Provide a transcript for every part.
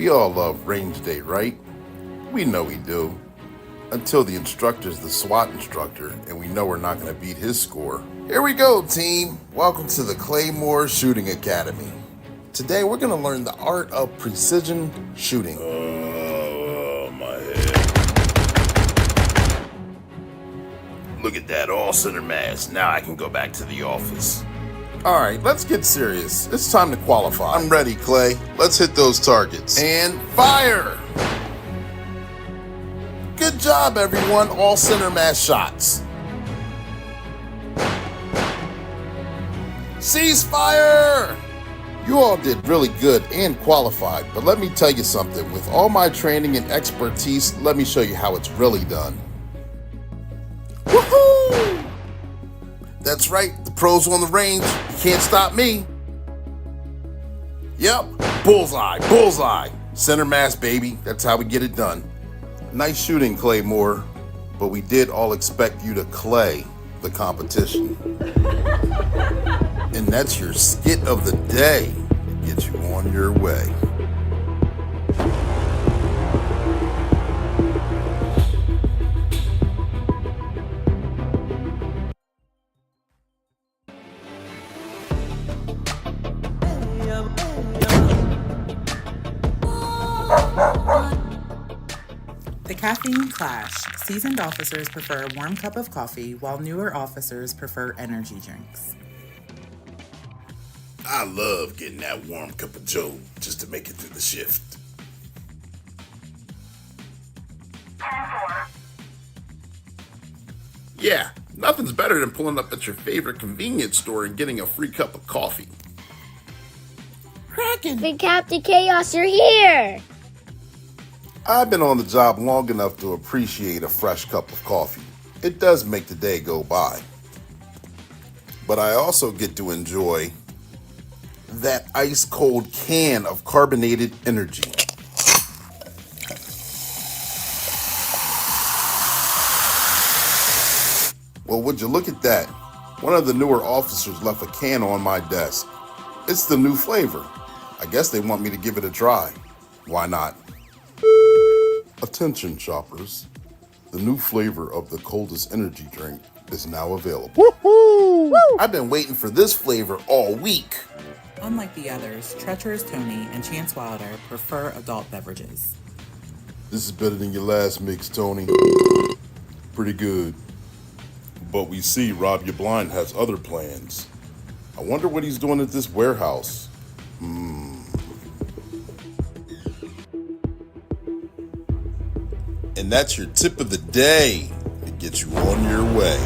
We all love range day, right? We know we do. Until the instructor's the SWAT instructor and we know we're not going to beat his score. Here we go, team. Welcome to the Claymore Shooting Academy. Today we're going to learn the art of precision shooting. Oh, my head. Look at that all-center mass. Now I can go back to the office. All right, let's get serious. It's time to qualify. I'm ready, Clay. Let's hit those targets. And fire! Good job, everyone. All center mass shots. Ceasefire! You all did really good and qualified, but let me tell you something. With all my training and expertise, let me show you how it's really done. Woohoo! That's right, the pros on the range. You can't stop me. Yep, bullseye, bullseye. Center mass, baby. That's how we get it done. Nice shooting, Claymore, but we did all expect you to clay the competition. And that's your skit of the day to get you on your way. The caffeine clash. Seasoned officers prefer a warm cup of coffee, while newer officers prefer energy drinks. I love getting that warm cup of joe just to make it through the shift. 10-4. Yeah, nothing's better than pulling up at your favorite convenience store and getting a free cup of coffee. Big Captain Chaos, you're here! I've been on the job long enough to appreciate a fresh cup of coffee. It does make the day go by. But I also get to enjoy that ice cold can of carbonated energy. Well, would you look at that? One of the newer officers left a can on my desk. It's the new flavor. I guess they want me to give it a try. Why not? Attention shoppers, the new flavor of the coldest energy drink is now available. Woohoo! I've been waiting for this flavor all week. Unlike the others, Treacherous Tony and Chance Wilder prefer adult beverages. This is better than your last mix, Tony. Pretty good. But we see Rob Your Blind has other plans. I wonder what he's doing at this warehouse. And that's your tip of the day to get you on your way.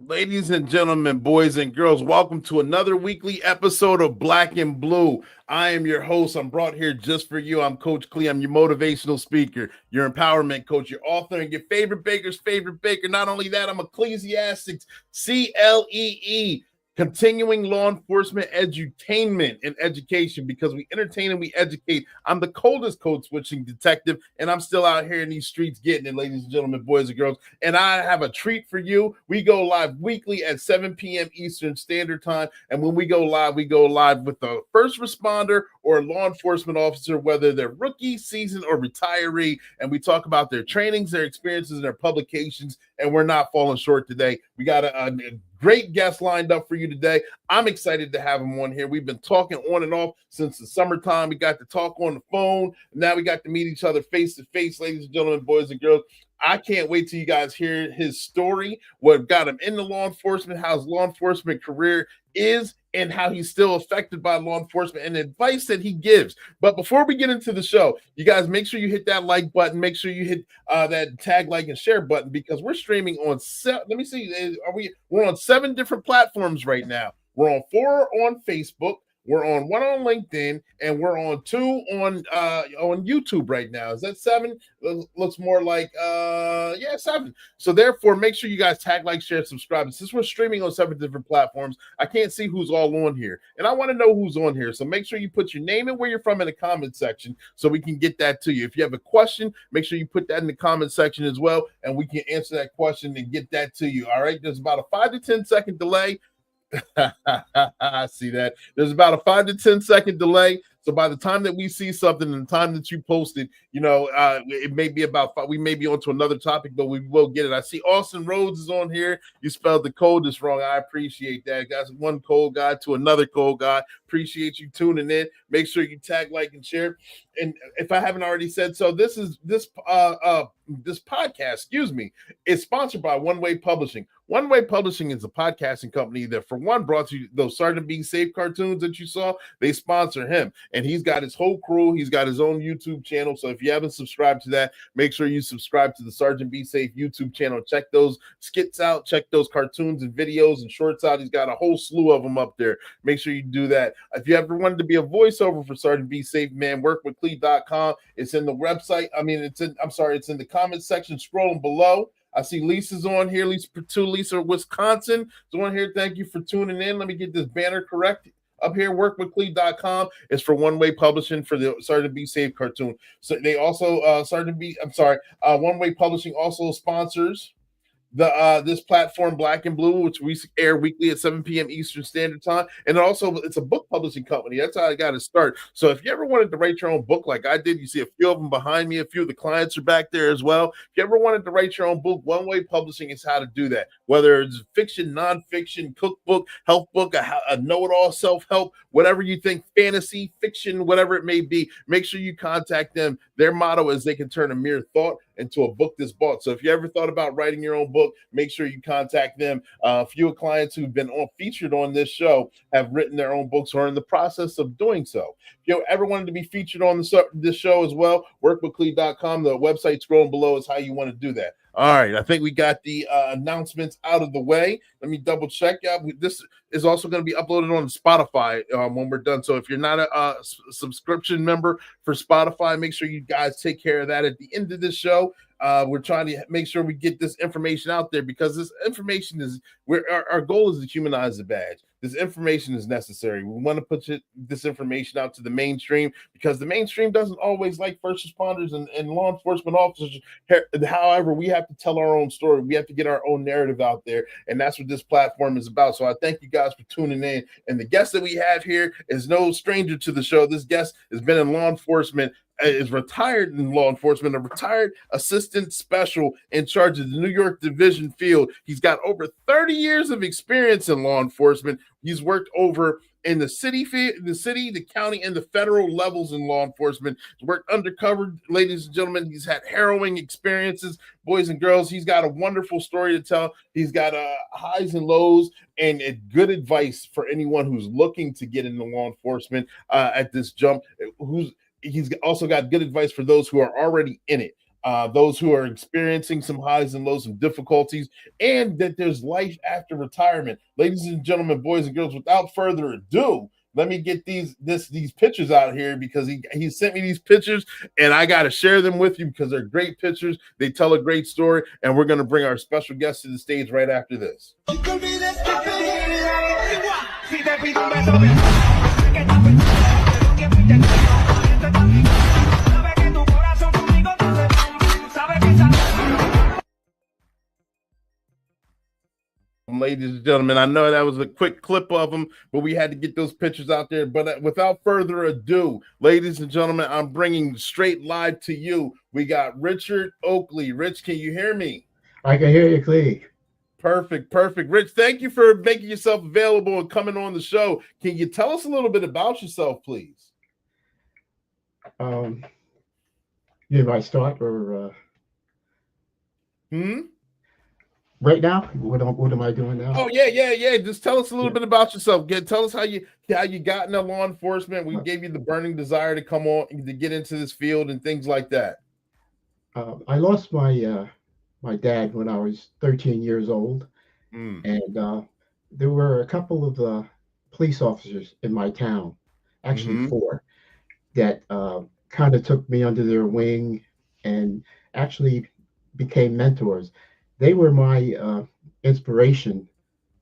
Ladies and gentlemen, boys and girls, welcome to another weekly episode of Black and Blue. I am your host. I'm brought here just for you. I'm Coach Clee. I'm your motivational speaker, your empowerment coach, your author, and your favorite baker's favorite baker. Not only that, I'm Ecclesiastics, CLEE, continuing law enforcement edutainment and education, because we entertain and we educate. I'm the coldest code switching detective, and I'm still out here in these streets getting it, ladies and gentlemen, boys and girls. And I have a treat for you. We go live weekly at 7 p.m. Eastern Standard Time. And when we go live with a first responder or a law enforcement officer, whether they're rookie, seasoned, or retiree. And we talk about their trainings, their experiences, and their publications. And we're not falling short today. We got a great guest lined up for you today. I'm excited to have him on here. We've been talking on and off since the summertime. We got to talk on the phone. Now we got to meet each other face to face, ladies and gentlemen, boys and girls. I can't wait till you guys hear his story, what got him into law enforcement, how his law enforcement career is, and how he's still affected by law enforcement and advice that he gives. But before we get into the show, you guys make sure you hit that like button. Make sure you hit that tag, like, and share button, because we're streaming on we're on 7 different platforms right now. We're on 4 on Facebook. We're on 1 on LinkedIn, and we're on 2 on YouTube right now. Is that 7? Looks more like 7. So therefore, make sure you guys tag, like, share, subscribe. And since we're streaming on 7 different platforms, I can't see who's all on here, and I want to know who's on here. So make sure you put your name and where you're from in the comment section, so we can get that to you. If you have a question, make sure you put that in the comment section as well, and we can answer that question and get that to you. All right. There's about a 5 to 10 second delay. I see that. There's about a 5 to 10 second delay. So by the time that we see something and the time that you post it, it may be about 5. We may be onto another topic, but we will get it. I see Austin Rhodes is on here. You spelled the code just wrong. I appreciate that. Guys, one code guy to another code guy. Appreciate you tuning in. Make sure you tag, like, and share. And if I haven't already said so, this podcast, is sponsored by One Way Publishing. One Way Publishing is a podcasting company that, for one, brought you those Sergeant Be Safe cartoons that you saw. They sponsor him, and he's got his whole crew. He's got his own YouTube channel. So if you haven't subscribed to that, make sure you subscribe to the Sergeant Be Safe YouTube channel. Check those skits out. Check those cartoons and videos and shorts out. He's got a whole slew of them up there. Make sure you do that. If you ever wanted to be a voiceover for Sergeant Be Safe, man, workwithclee.com. It's in the website. It's in the comment section scrolling below. I see Lisa's on here. Lisa, Wisconsin is on here. Thank you for tuning in. Let me get this banner correct. Up here, workwithclee.com is for One Way Publishing for the Sergeant Be Safe cartoon. So they also, One Way Publishing also sponsors this platform, Black and Blue, which we air weekly at 7 p.m. Eastern Standard Time. And also, it's a book publishing company. That's how I got to start. So if you ever wanted to write your own book like I did, you see a few of them behind me. A few of the clients are back there as well. If you ever wanted to write your own book, One Way Publishing is how to do that. Whether it's fiction, nonfiction, cookbook, health book, a know-it-all self-help, whatever you think, fantasy, fiction, whatever it may be, make sure you contact them. Their motto is they can turn a mere thought into a book that's bought. So if you ever thought about writing your own book, make sure you contact them. A few clients who've been featured on this show have written their own books or are in the process of doing so. If you ever wanted to be featured on this show as well, workwithclee.com, the website scrolling below is how you want to do that. All right, I think we got the announcements out of the way. Let me double check. This is also going to be uploaded on Spotify when we're done. So if you're not a subscription member for Spotify, make sure you guys take care of that at the end of this show. We're trying to make sure we get this information out there, because this information is our goal is to humanize the badge. This information is necessary. We want to put this information out to the mainstream, because the mainstream doesn't always like first responders and law enforcement officers. However, we have to tell our own story. We have to get our own narrative out there, and that's what this platform is about. So I thank you guys for tuning in. And the guest that we have here is no stranger to the show. This guest has been in law enforcement, is retired in law enforcement, a retired assistant special in charge of the New York Division field. He's got over 30 years of experience in law enforcement. He's worked over in the city, the county, and the federal levels in law enforcement. He's worked undercover, ladies and gentlemen. He's had harrowing experiences, boys and girls. He's got a wonderful story to tell. He's got highs and lows, and good advice for anyone who's looking to get into law enforcement at this jump. He's also got good advice for those who are already in it, those who are experiencing some highs and lows, some difficulties, and that there's life after retirement. Ladies and gentlemen, boys and girls, without further ado, let me get these pictures out here, because he sent me these pictures, and I got to share them with you because they're great pictures. They tell a great story, and we're going to bring our special guest to the stage right after this. Ladies and gentlemen, I know that was a quick clip of them, but we had to get those pictures out there. But without further ado, ladies and gentlemen, I'm bringing straight live to you. We got Richard Oakley. Rich, can you hear me? I can hear you, Clee. Perfect. Rich, thank you for making yourself available and coming on the show. Can you tell us a little bit about yourself, please? Did I start or Hmm? right now? What am I doing now? Oh yeah. Just tell us a little bit about yourself. Tell us how you got into law enforcement. We gave you the burning desire to come on to get into this field and things like that. I lost my dad when I was 13 years old, and there were a couple of police officers in my town, actually four, that kind of took me under their wing and actually became mentors. They were my inspiration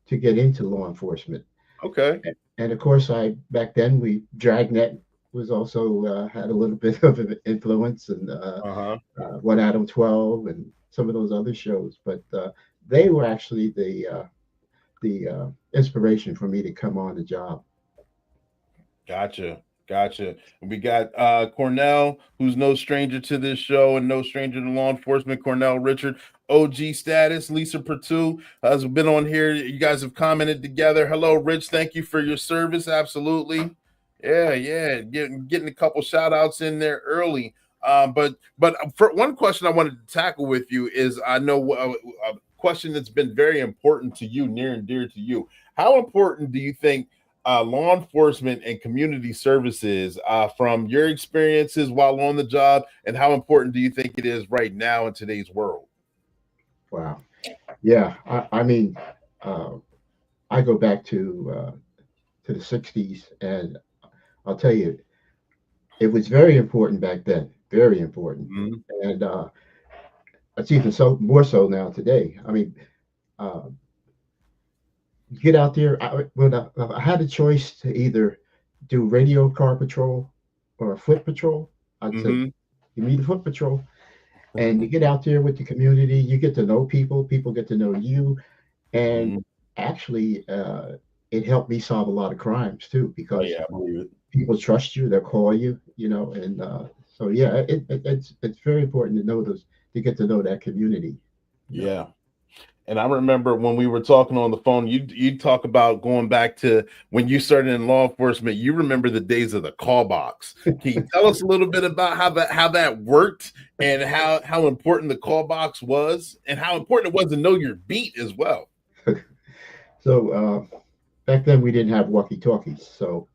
to get into law enforcement. Okay. And of course, back then Dragnet was also had a little bit of an influence, and One Adam 12 and some of those other shows. But they were actually the inspiration for me to come on the job. Gotcha. We got Cornell, who's no stranger to this show and no stranger to law enforcement. Cornell Richard, OG status. Lisa Pertu has been on here. You guys have commented together. Hello, Rich. Thank you for your service. Absolutely. Yeah. Getting a couple shout outs in there early. But for one question I wanted to tackle with you is, I know a question that's been very important to you, near and dear to you. How important do you think law enforcement and community services from your experiences while on the job, and how important do you think it is right now in today's world? Wow. Yeah. I mean, I go back to the 60s, and I'll tell you, it was very important back then, very important. And it's even more so now today. I mean, get out there. I had a choice to either do radio car patrol or a foot patrol. I'd say, give me the foot patrol. And you get out there with the community, you get to know people get to know you. And actually, it helped me solve a lot of crimes too, because people trust you, they'll call you, and so yeah, it's very important to know to get to know that community. Yeah. And I remember when we were talking on the phone, you talk about going back to when you started in law enforcement. You remember the days of the call box. Can you tell us a little bit about how that worked, and how important the call box was, and how important it was to know your beat as well? So back then we didn't have walkie-talkies. So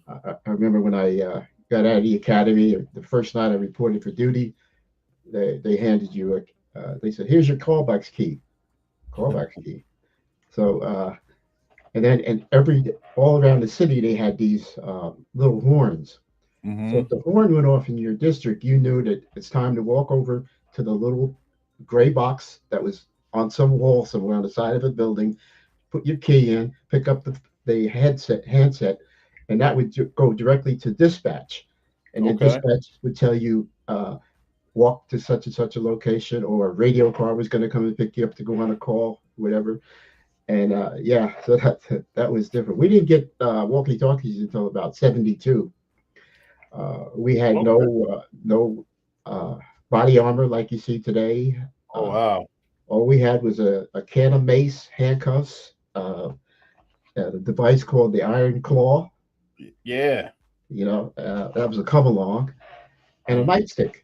I remember when I got out of the academy, the first night I reported for duty, they handed you they said, "Here's your callback key." So and all around the city they had these little horns. So if the horn went off in your district, you knew that it's time to walk over to the little gray box that was on some wall somewhere on the side of a building, put your key in, pick up the handset, and that would go directly to dispatch. And then dispatch would tell you, walk to such and such a location, or a radio car was going to come and pick you up to go on a call, whatever. And so that was different. We didn't get walkie-talkies until about 72. We had no body armor like you see today. Oh, wow. All we had was a can of mace, handcuffs, a device called the Iron Claw. Yeah. That was a come along, and a nightstick.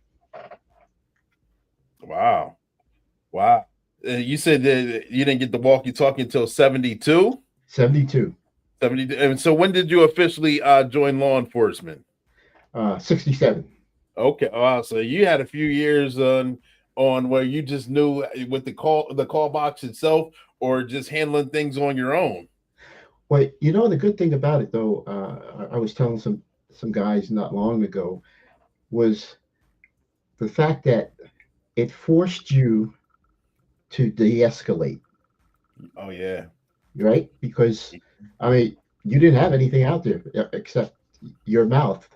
Wow. You said that you didn't get the walkie-talkie until 72? 72. 70. And so when did you officially join law enforcement? 67. Okay. So you had a few years on where you just knew with the call box itself, or just handling things on your own. Well, the good thing about it, though, I was telling some guys not long ago, was the fact that it forced you to de-escalate. Oh yeah. Right? Because I mean, you didn't have anything out there except your mouth,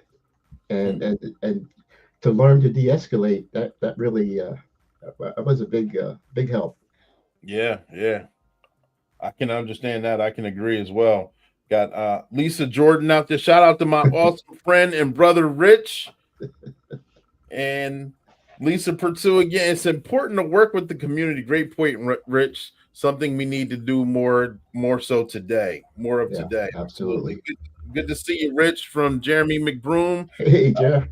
Mm. and to learn to de-escalate, that really was a big help. Yeah, yeah. I can understand that. I can agree as well. Got Lisa Jordan out there. Shout out to my awesome friend and brother Rich and Lisa Purtue again. It's important to work with the community. Great point, Rich. Something we need to do more so today. More of Yeah, today. Absolutely. absolutely. Good to see you, Rich, from Jeremy McBroom. Hey, Jeff.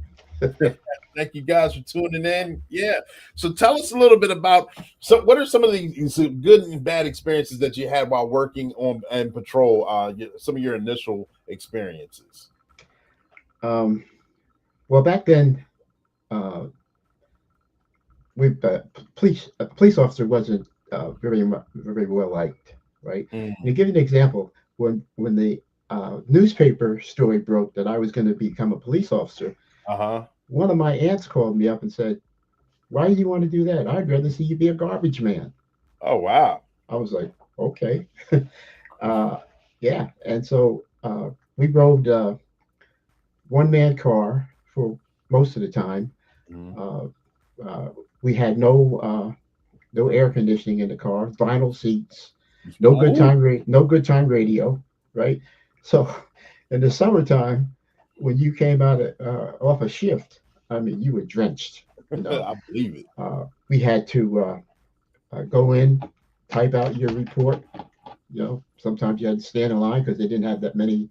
Thank you guys for tuning in. Yeah. So tell us a little bit about what are some of the good and bad experiences that you had while working on and patrol? Some of your initial experiences. Um, well, back then, uh, we police a police officer wasn't very well liked, right? And to Mm, give you an example, when the newspaper story broke that I was going to become a police officer, uh-huh. one of my aunts called me up and said, "Why do you want to do that? I'd rather see you be a garbage man." Oh wow. I was like, "Okay." uh, yeah, and so we rode one man car for most of the time. Mm. Uh, uh, we had no air conditioning in the car, vinyl seats, Ooh. no good time radio, right? So in the summertime, when you came out off a shift, I mean, you were drenched. You know, I believe it. we had to go in, type out your report. You know, sometimes you had to stand in line because they didn't have that many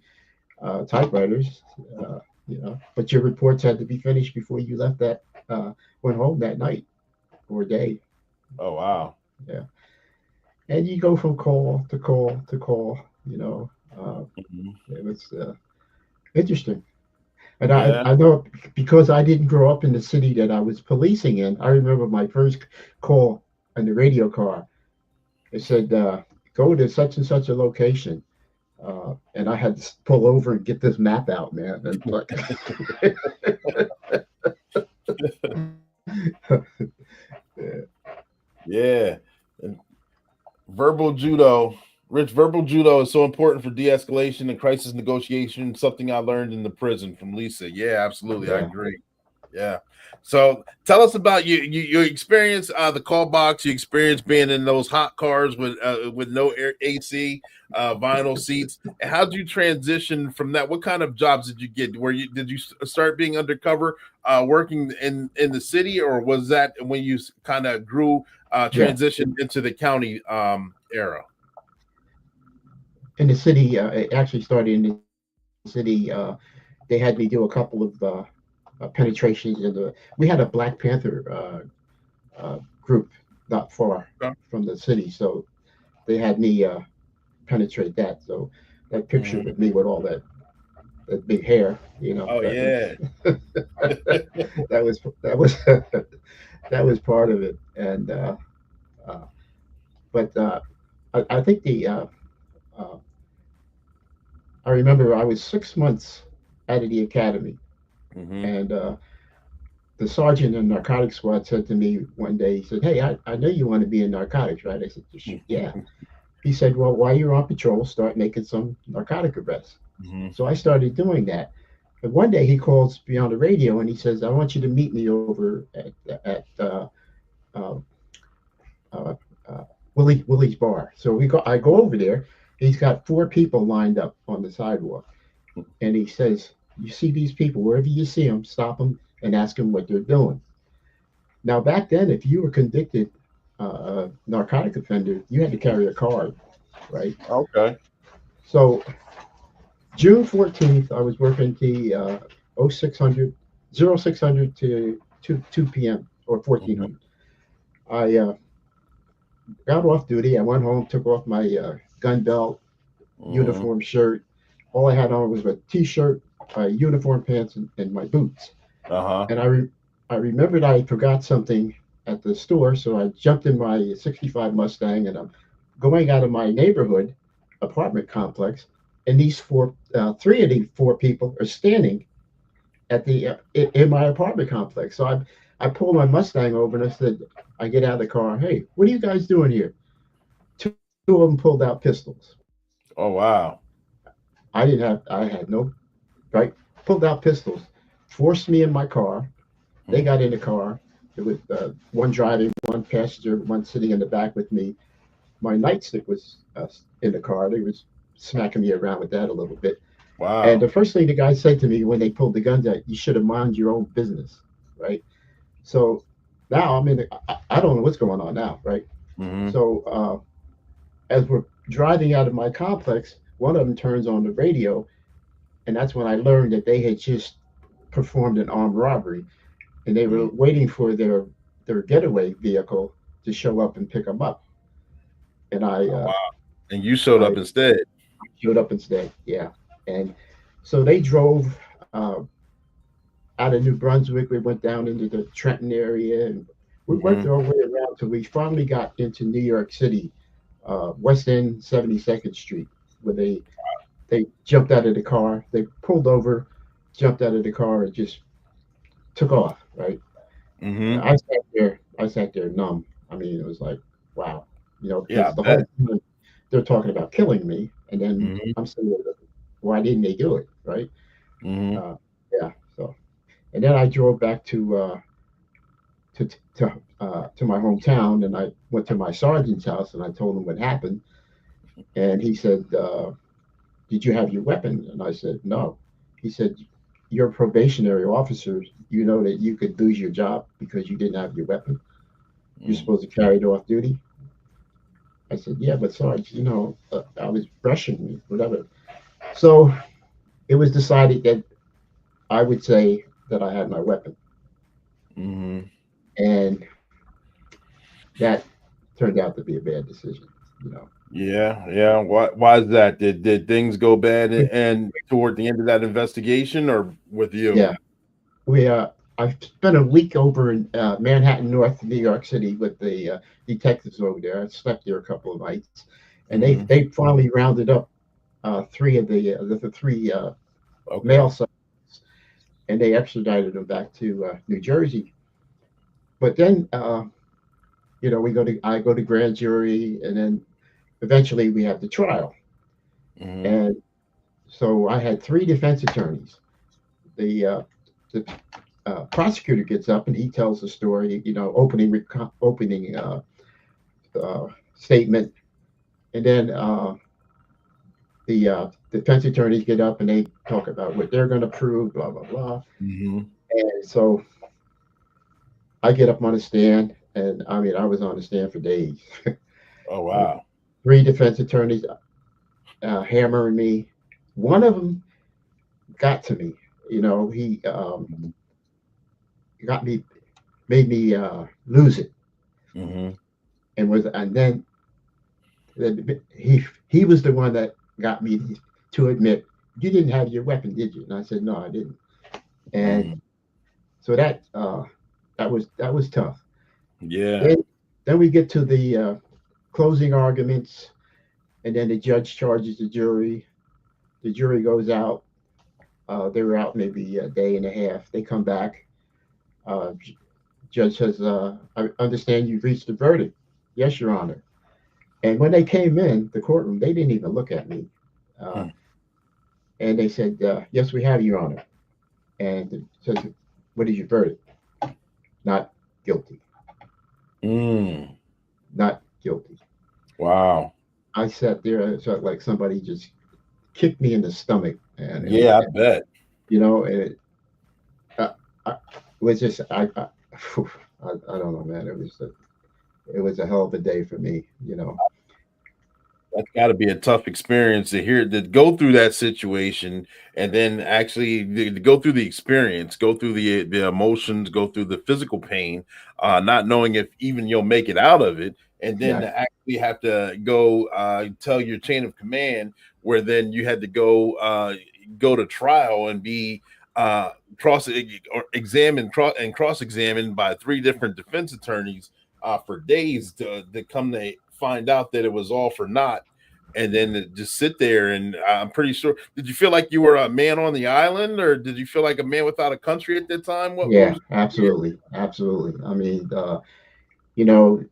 typewriters. Uh, but your reports had to be finished before you left went home that night or day. Oh wow. Yeah, and you go from call to call to call. Mhm. It was interesting. And Yeah. I know because I didn't grow up in the city that I was policing in. I remember my first call on the radio car. It said, "Go to such and such a location," and I had to pull over and get this map out, man. And like, Yeah. And verbal judo. Rich, verbal judo is so important for de-escalation and crisis negotiation. Something I learned in the prison from Lisa. Yeah, absolutely. I yeah, agree. Yeah. So tell us about your experience, the call box, your experience being in those hot cars with no air, AC, vinyl seats. And how did you transition from that? What kind of jobs did you get? Did you start being undercover, working in the city, or was that when you kind of grew, yeah. transitioned into the county era? In the city, it actually started in the city. They had me do a couple of penetrations in the. We had a Black Panther group not far Okay. from the city, so they had me penetrate that. So that picture Mhm. with me with all that big hair, Oh that was yeah. that was that was part of it. And uh, but I think uh, I remember I was 6 months out of the academy, Hmm. and the sergeant in the narcotics squad said to me one day, he said, "Hey, I know you want to be in narcotics, right?" I said, "Yeah." He said, "Well, while you're on patrol, start making some narcotic arrests." Hmm. So I started doing that. And one day he calls me on the radio and he says, "I want you to meet me over at uh, uh, uh, Willie's bar." So I go over there. He's got four people lined up on the sidewalk, and he says, "You see these people? Wherever you see them, stop them and ask them what they're doing." Now back then, if you were convicted narcotic offender, you had to carry a card, right? Okay. So June 14th, I was working the 0600, 0600 to 2 p.m. or Hmm. 1400. I got off duty. I went home, took off my gun belt, Hmm. uniform shirt. All I had on was a t-shirt, uniform pants, and my boots. Uh-huh. And I remembered I forgot something at the store, so I jumped in my 65 Mustang and I'm going out of my neighborhood apartment complex. And three of the four people are standing at in my apartment complex. So I pulled my Mustang over and I said, I get out of the car, "Hey, what are you guys doing here?" Two of them pulled out pistols. Oh wow. I had no, right, pulled out pistols, forced me in my car. They got in the car. There was one driving, one passenger, one sitting in the back with me. My nightstick was in the car. They was smacking me around with that a little bit. And Wow. the first thing the guy said to me when they pulled the guns out, you should have mind your own business, right? So now I'm in. I don't know what's going on now, right? Mm-hmm. So as we're driving out of my complex, one of them turns on the radio, and that's when I learned that they had just performed an armed robbery, and they were waiting for their getaway vehicle to show up and pick them up. And Wow. And you showed I up instead. showed up instead, yeah. And so they drove out of New Brunswick. We went down into the Trenton area, and we Mm-hmm. worked our way around till we finally got into New York City, West End, 72nd Street, where they jumped out of the car. They pulled over, jumped out of the car, and just took off. Right. Mm-hmm. I sat there numb. I mean, it was like, wow, Yeah, I because the whole bet. time they're talking about killing me, and then Mm-hmm. I'm saying, why didn't they do it? Right. Mm-hmm. Uh, yeah. So, and then I drove back to to my hometown, and I went to my sergeant's house, and I told him what happened, and he said, "Did you have your weapon?" And I said, "No." He said, "You're a probationary officer. You know that you could lose your job because you didn't have your weapon. You're supposed to carry it off duty." I said, "Yeah, but Sarge, I was rushing, whatever." So it was decided that I would say that I had my weapon, Mm-hmm. and that turned out to be a bad decision. You know. Yeah, yeah. Why is that? Did things go bad and toward the end of that investigation, or with you? Yeah, we I spent a week over in Manhattan, North New York City, with the detectives over there. I slept there a couple of nights, and they Mm-hmm. they finally rounded up three of the three Okay. male suspects, and they extradited them back to New Jersey. But then I go to grand jury, and then eventually we have the trial. Mm-hmm. And so I had three defense attorneys. The prosecutor gets up and he tells the story, opening statement, and then the defense attorneys get up and they talk about what they're going to prove, blah blah blah. Mm-hmm. And so I get up on the stand, and I mean I was on the stand for days. Oh Uh, wow. Three defense attorneys hammering me. One of them got to me. He got me, made me lose it, Mm-hmm. and then he was the one that got me to admit, you didn't have your weapon, did you? And I said, no, I didn't. And Mm-hmm. so that was tough. Yeah. Then we get to the closing arguments, and then the judge charges the jury. The jury goes out. They were out maybe a day and a half. They come back. Judge says, I understand you've reached a verdict. Yes, Your Honor. And when they came in the courtroom, they didn't even look at me. Uh, Hmm. and they said, yes, we have, Your Honor. And it says, what is your verdict? Not guilty. Mm. Not guilty. Wow. I sat there. I felt like somebody just kicked me in the stomach, and Yeah, I bet. it, uh, I, it was just I don't know, man. It was a hell of a day for me. That's got to be a tough experience to hear, to go through that situation, and then actually to go through the experience, go through the emotions, go through the physical pain, not knowing if even you'll make it out of it, and then Yeah, to actually have to go tell your chain of command, where then you had to go to trial and be cross or examined and cross examined by three different defense attorneys for days to come to find out that it was all for naught, and then to just sit there. And I'm pretty sure, did you feel like you were a man on the island, or did you feel like a man without a country at that time? What yeah, was yeah. absolutely, absolutely. I mean, you know,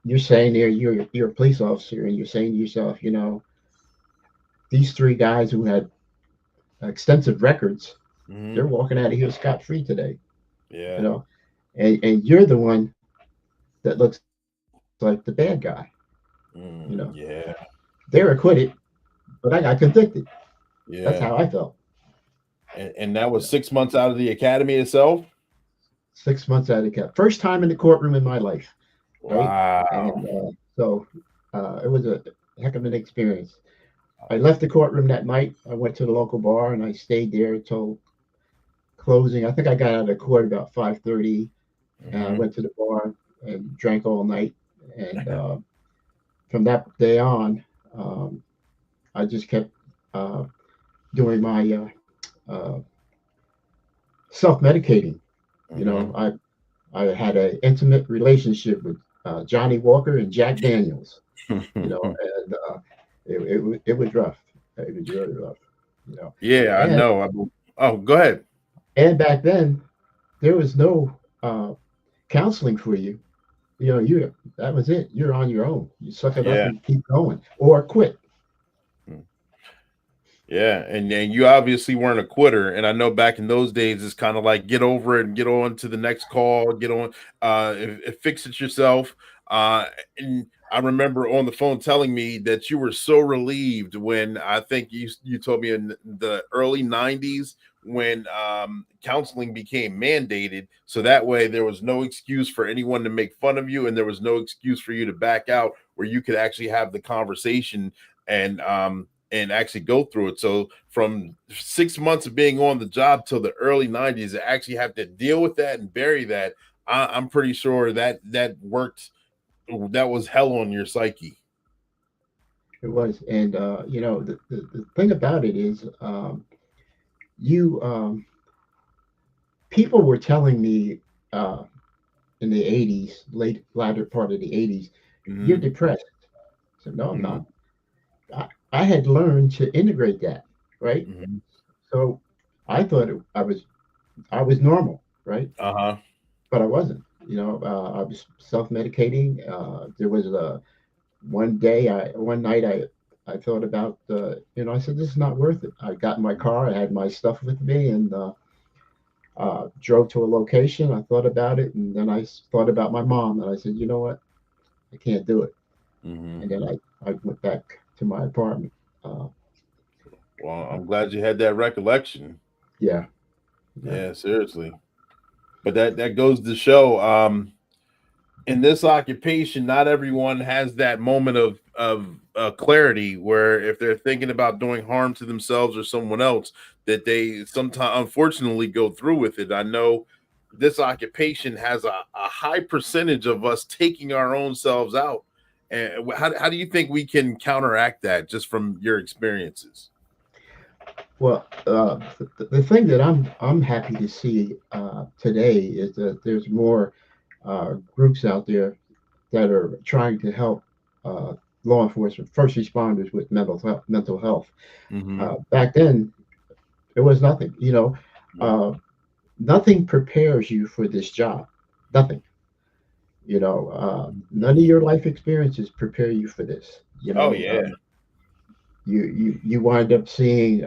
you're saying there you're a police officer, and you're saying to yourself, these three guys who had extensive records, they're Mhm. walking out of here scot free today. You Yeah. know, and you're the one that looks like the bad guy. You know, Yeah. they're acquitted, but I got convicted. That's Yeah. how I felt. And that You was know, 6 months out of the academy itself. 6 months out of cap, first time in the courtroom in my life, right? Wow. And so it was a heck of an experience. I left the courtroom that night. I went to the local bar and I stayed there until closing. I think I got out of court about 5:30. And I Mhm. went to the bar and drank all night. And from that day on, um, I just kept uh, doing my uh, self-medicating. You know, Mhm. I had an intimate relationship with Johnny Walker and Jack Daniels. You know, and it was rough. It was really rough. You know, Yeah, I and know. Oh, go ahead. back then there was no counseling for you. You know, you that was it. You're on your own. You suck it up Yeah. and keep going, or quit. Mm. Yeah, and you obviously weren't a quitter. And I know back in those days, it's kind of like get over it and get on to the next call, get on, fix it yourself. Uh, and I remember on the phone telling me that you were so relieved when I think you told me in the early '90s when counseling became mandated, so that way there was no excuse for anyone to make fun of you, and there was no excuse for you to back out, where you could actually have the conversation and actually go through it. So from 6 months of being on the job till the early '90s, to actually have to deal with that and bury that, I'm pretty sure that worked. That was hell on your psyche. It was, and you know, the thing about it is, you people were telling me uh, in the '80s, late latter part of the '80s, you're Hmm. depressed. So no, I'm Hmm. not. I had learned to integrate that, right? Hmm. So I thought I was normal, right? Uh-huh. But I wasn't. You know, I was self-medicating. There was a one night I thought about you know, I said this is not worth it. I got in my car, I had my stuff with me, and drove to a location. I thought about it, and then thought about my mom, and I said, you know what, I can't do it. Hmm. And then I went back to my apartment. Uh, Well, I'm glad you had that recollection. yeah, yeah. Yeah, seriously. But that goes to show, in this occupation, not everyone has that moment of clarity where if they're thinking about doing harm to themselves or someone else, that they sometimes unfortunately go through with it. I know this occupation has a high percentage of us taking our own selves out. And how do you think we can counteract that just from your experiences? Well, the thing that I'm happy to see today is that there's more groups out there that are trying to help uh, law enforcement, first responders with mental health. Hmm. Back then, it was nothing. You know, uh, nothing prepares you for this job. Nothing. You know, none of your life experiences prepare you for this. You Oh know, yeah. you wind up seeing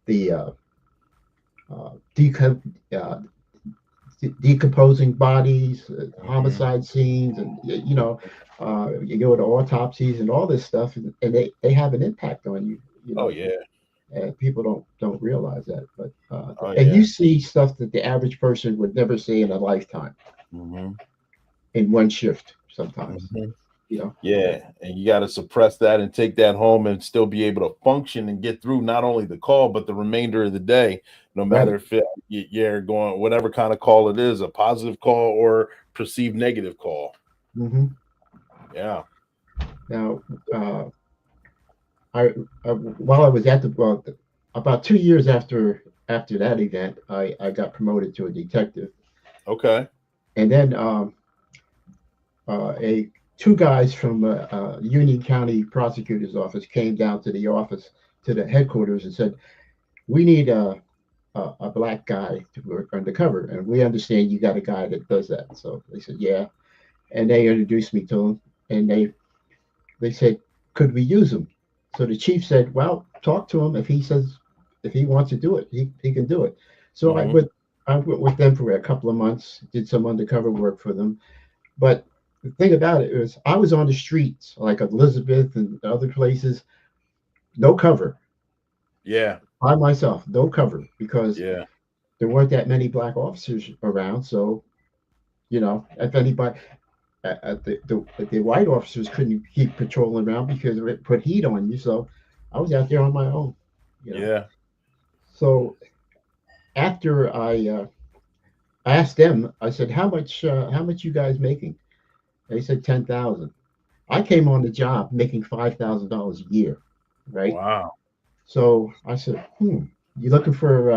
the uh, deco- uh, decomposing bodies, Hmm. homicide scenes, and you know, you go to autopsies and all this stuff, and they have an impact on you. You Oh know, yeah. and people don't realize that. But Oh and you yeah. see stuff that the average person would never see in a lifetime Hmm. in one shift. Sometimes, Hmm. you know. Yeah, and you got to suppress that and take that home and still be able to function and get through not only the call but the remainder of the day, no matter Right. if you're going whatever kind of call it is, a positive call or perceived negative call. Hmm. Yeah. Now, uh, while I was at about 2 years after that event, I got promoted to a detective, Okay. and then a two guys from Union County Prosecutor's Office came down to the office to the headquarters and said, "We need a black guy to work undercover, and we understand you got a guy that does that." So they said, "Yeah," and they introduced me to him, and they said, "Could we use him?" So the chief said, "Well, talk to him. If he wants to do it, he can do it." So Mm-hmm. I went with them for a couple of months, did some undercover work for them. But the thing about it is, I was on the streets like Elizabeth and other places, no cover, Yeah. by myself, no cover, because Yeah. there weren't that many black officers around. So if anybody, the white officers couldn't keep patrolling around because it put heat on you. So I was out there on my own. You know. Yeah. So after I asked them, I said, how much you guys making? They said 10,000. I came on the job making $5,000 a year, right? Wow. So I said, you looking for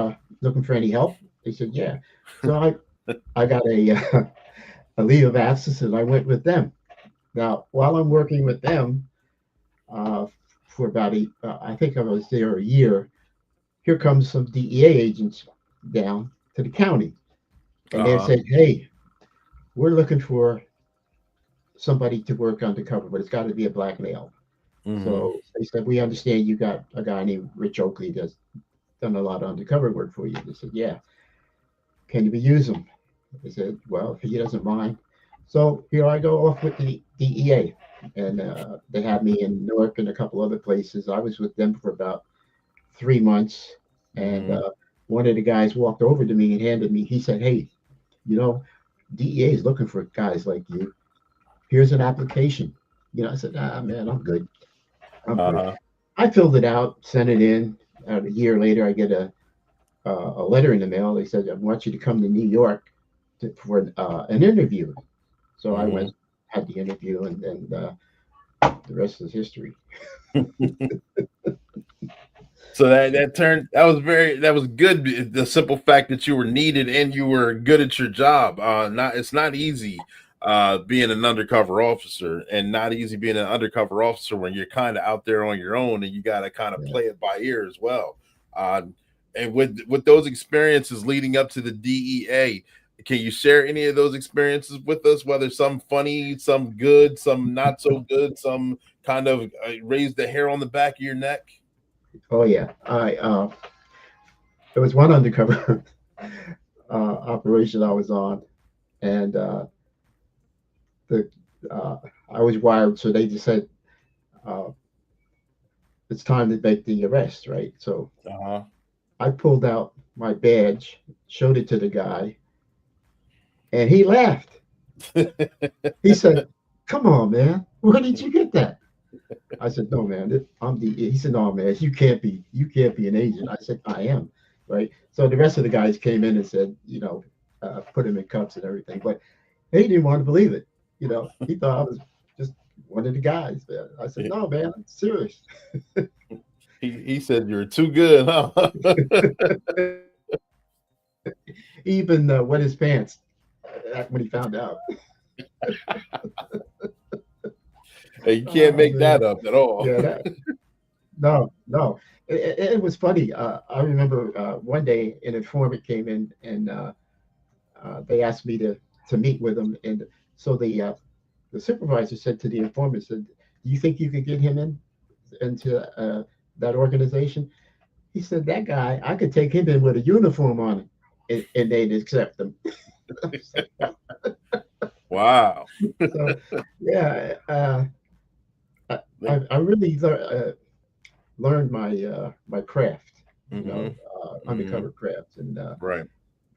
any help? They said, yeah. So I got a leave of absence and I went with them. Now, while I'm working with them uh, for I think I was there a year. Here comes some DEA agents down to the county, and they Uh-huh. said, "Hey, we're looking for somebody to work undercover, but it's got to be a black male." Mm-hmm. So they said, "We understand you got a guy named Rich Oakley that's done a lot of undercover work for you." They said, "Yeah, can you use him?" I said, "Well, if he doesn't mind." So here I go off with the DEA, and they had me in Newark and a couple other places. I was with them for about 3 months, and Mm-hmm. one of the guys walked over to me and handed me. He said, "Hey, you know, DEA is looking for guys like you. Here's an application." I said, "Ah, man, I'm good. I'm good." Uh-huh. I filled it out, sent it in. A year later, I get a letter in the mail. They said, "I want you to come to New York for an interview." So I Mm-hmm. went, had the interview, and then the rest is history. So that was good. The simple fact that you were needed and you were good at your job. Not It's not easy being an undercover officer, and not easy being an undercover officer when you're kind of out there on your own and you got to kind of Yeah. play it by ear as well. Uh, and with those experiences leading up to the DEA, can you share any of those experiences with us? Whether some funny, some good, some not so good, some kind of raise the hair on the back of your neck. Oh yeah. There was one undercover operation I was on, and the I was wired, so they just said uh, it's time to make the arrest, right? So Uh-huh. I pulled out my badge, showed it to the guy, and he laughed. He said, "Come on, man, where did you get that?" I said, "No, man, I'm the." He said, "No, man, you can't be an agent." I said, "I am," right? So the rest of the guys came in and said, put him in cuffs and everything, but he didn't want to believe it. He thought I was just one of the guys, man. I said, "No, man, I'm serious." He said you're too good, huh? He even wet his pants when he found out. Hey, you can't Oh make that man, up at all. yeah, that no, no. It was funny. I remember one day an informant came in and they asked me to meet with him, and so the supervisor said to the informant, said, "Do you think you could get him into that organization?" He said, "That guy, I could take him in with a uniform on it, and they'd accept him." Wow. So yeah, I really learned my craft, Mm-hmm. Mm-hmm. undercover craft, and Right.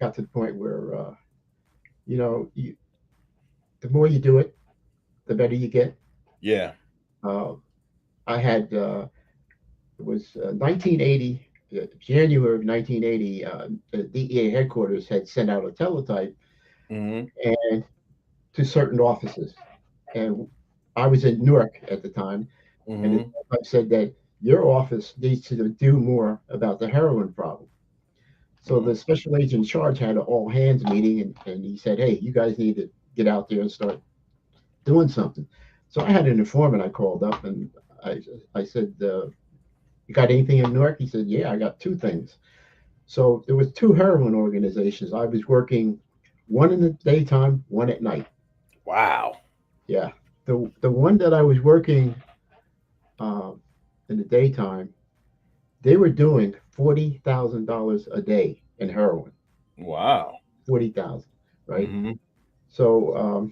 got to the point where the more you do it, the better you get. Yeah. Uh, I had it was 1980, January of 1980. The DEA headquarters had sent out a teletype Mm-hmm. and to certain offices, and I was in Newark at the time, and the Mm-hmm. teletype said that your office needs to do more about the heroin problem. So the Mm-hmm. special agent in charge had an all hands meeting, and he said, "Hey, you guys need to get out there and start doing something." So I had an informant I called up, and I said, "You got anything in Newark?" He said, "Yeah, I got two things." So there was two heroin organizations. I was working one in the daytime, one at night. Wow. Yeah, the one that I was working, um, in the daytime, they were doing $40,000 a day in heroin. Wow. 40,000, right? Mm-hmm. So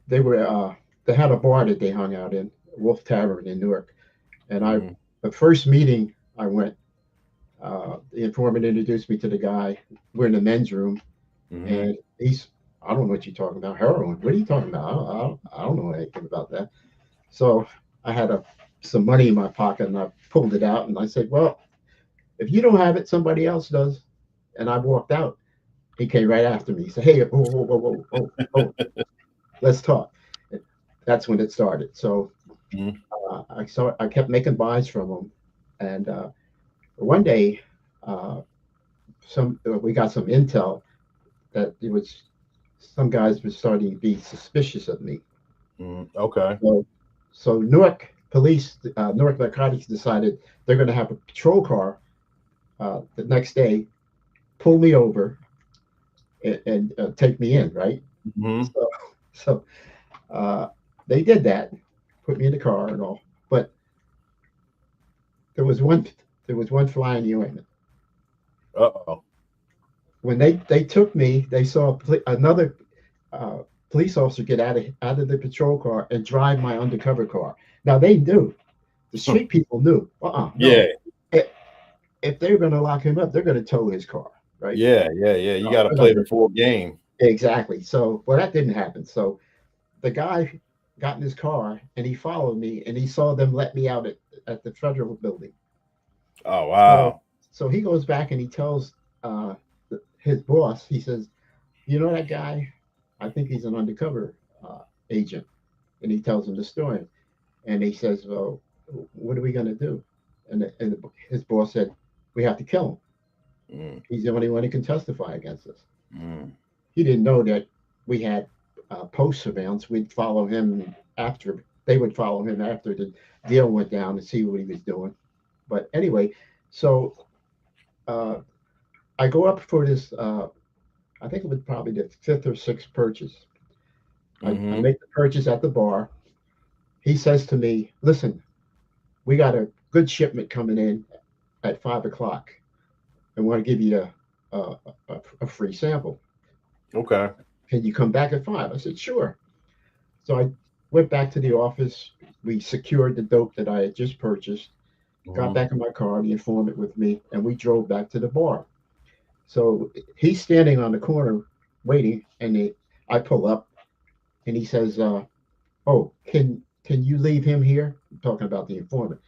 they were they had a bar that they hung out in, Wolf Tavern in Newark. And Mm-hmm. the first meeting I went, the informant introduced me to the guy. We're in the men's room, Mm-hmm. and I don't know what you're talking about. Heroin. What are you talking about? I don't know anything about that. So I had some money in my pocket, and I pulled it out, and I said, "Well, if you don't have it, somebody else does." And I walked out. He came right after me. He said, "Hey, whoa, whoa, whoa, whoa, whoa, whoa, let's talk." And that's when it started. So Mm-hmm. I kept making buys from him, and one day, we got some intel that it was some guys were starting to be suspicious of me. Okay. So Newark police, Newark Narcotics decided they're going to have a patrol car the next day, pull me over, and take me in, right? Mm-hmm. So uh, they did that, put me in the car and all. But there was one there was one fly in the ointment. Uh-oh. When they took me, they saw another uh, police officer get out of the patrol car and drive my undercover car. Now they knew, the street people knew. Yeah. No. If they're going to lock him up, they're going to tow his car, right? Yeah. You No, got to they're play not the gonna- full game. exactly. So, well, that didn't happen. So the guy got in his car and he followed me and he saw them let me out at the federal building. Oh So, wow. so he goes back and he tells his boss, he says, "You know that guy? I think he's an undercover agent." And he tells him the story. And he says, "Well, what are we going to do?" And his boss said, "We have to kill him. Mm, He's the only one who can testify against us." mm, He didn't know that we had post surveillance. We'd follow him after, they would follow him after the deal went down to see what he was doing. But anyway, so uh, I go up for this, I think it was probably the fifth or sixth purchase. I mm-hmm. make the purchase at the bar. He says to me, "Listen, we got a good shipment coming in at 5 o'clock and want to give you a free sample. Okay. Can you come back at 5?" I said, "Sure." So I went back to the office. We secured the dope that I had just purchased, got Mm-hmm. back in my car, the informant with me, and we drove back to the bar. So he's standing on the corner waiting, and I pull up, and he says, "Oh, can you leave him here?" I'm talking about the informant.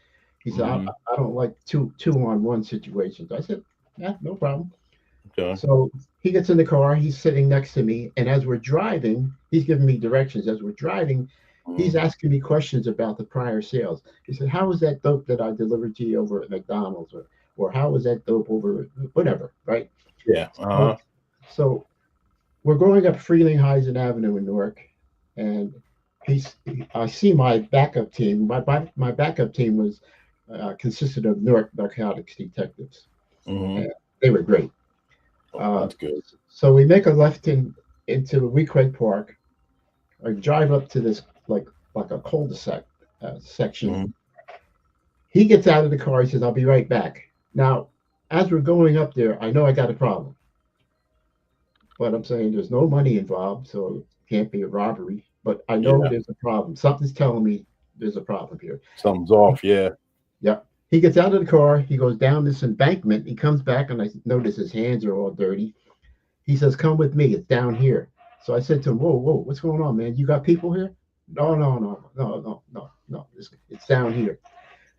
He said, Mm-hmm. I don't like two-on-one situations." I said, "Yeah, no problem." Okay. So he gets in the car, he's sitting next to me, and as we're driving, he's giving me directions. As we're driving, he's Mm, asking me questions about the prior sales. He said, "How was that dope that I delivered to you over at McDonald's?" Or "How was that dope over whatever, right?" yeah. So, Uh-huh. so we're going up Frelinghuysen Avenue in Newark, and he's, I see my backup team. My backup team was consisted of Newark narcotics detectives. Mm-hmm. And they were great. Oh, Uh, that's good. so we make a left into Weequahic Park. I drive up to this like a cul-de-sac section. Mm-hmm. He gets out of the car. He says, "I'll be right back." Now, as we're going up there, I know I got a problem, but I'm saying there's no money involved, so it can't be a robbery. But I know Yeah. there's a problem. Something's telling me there's a problem here. Something's off. Yeah. Yep. He gets out of the car. He goes down this embankment. He comes back, and I notice his hands are all dirty. He says, "Come with me. It's down here." So I said to him, "Whoa, whoa, what's going on, man? You got people here?" "No, no, no, no, no, no, no. It's down here."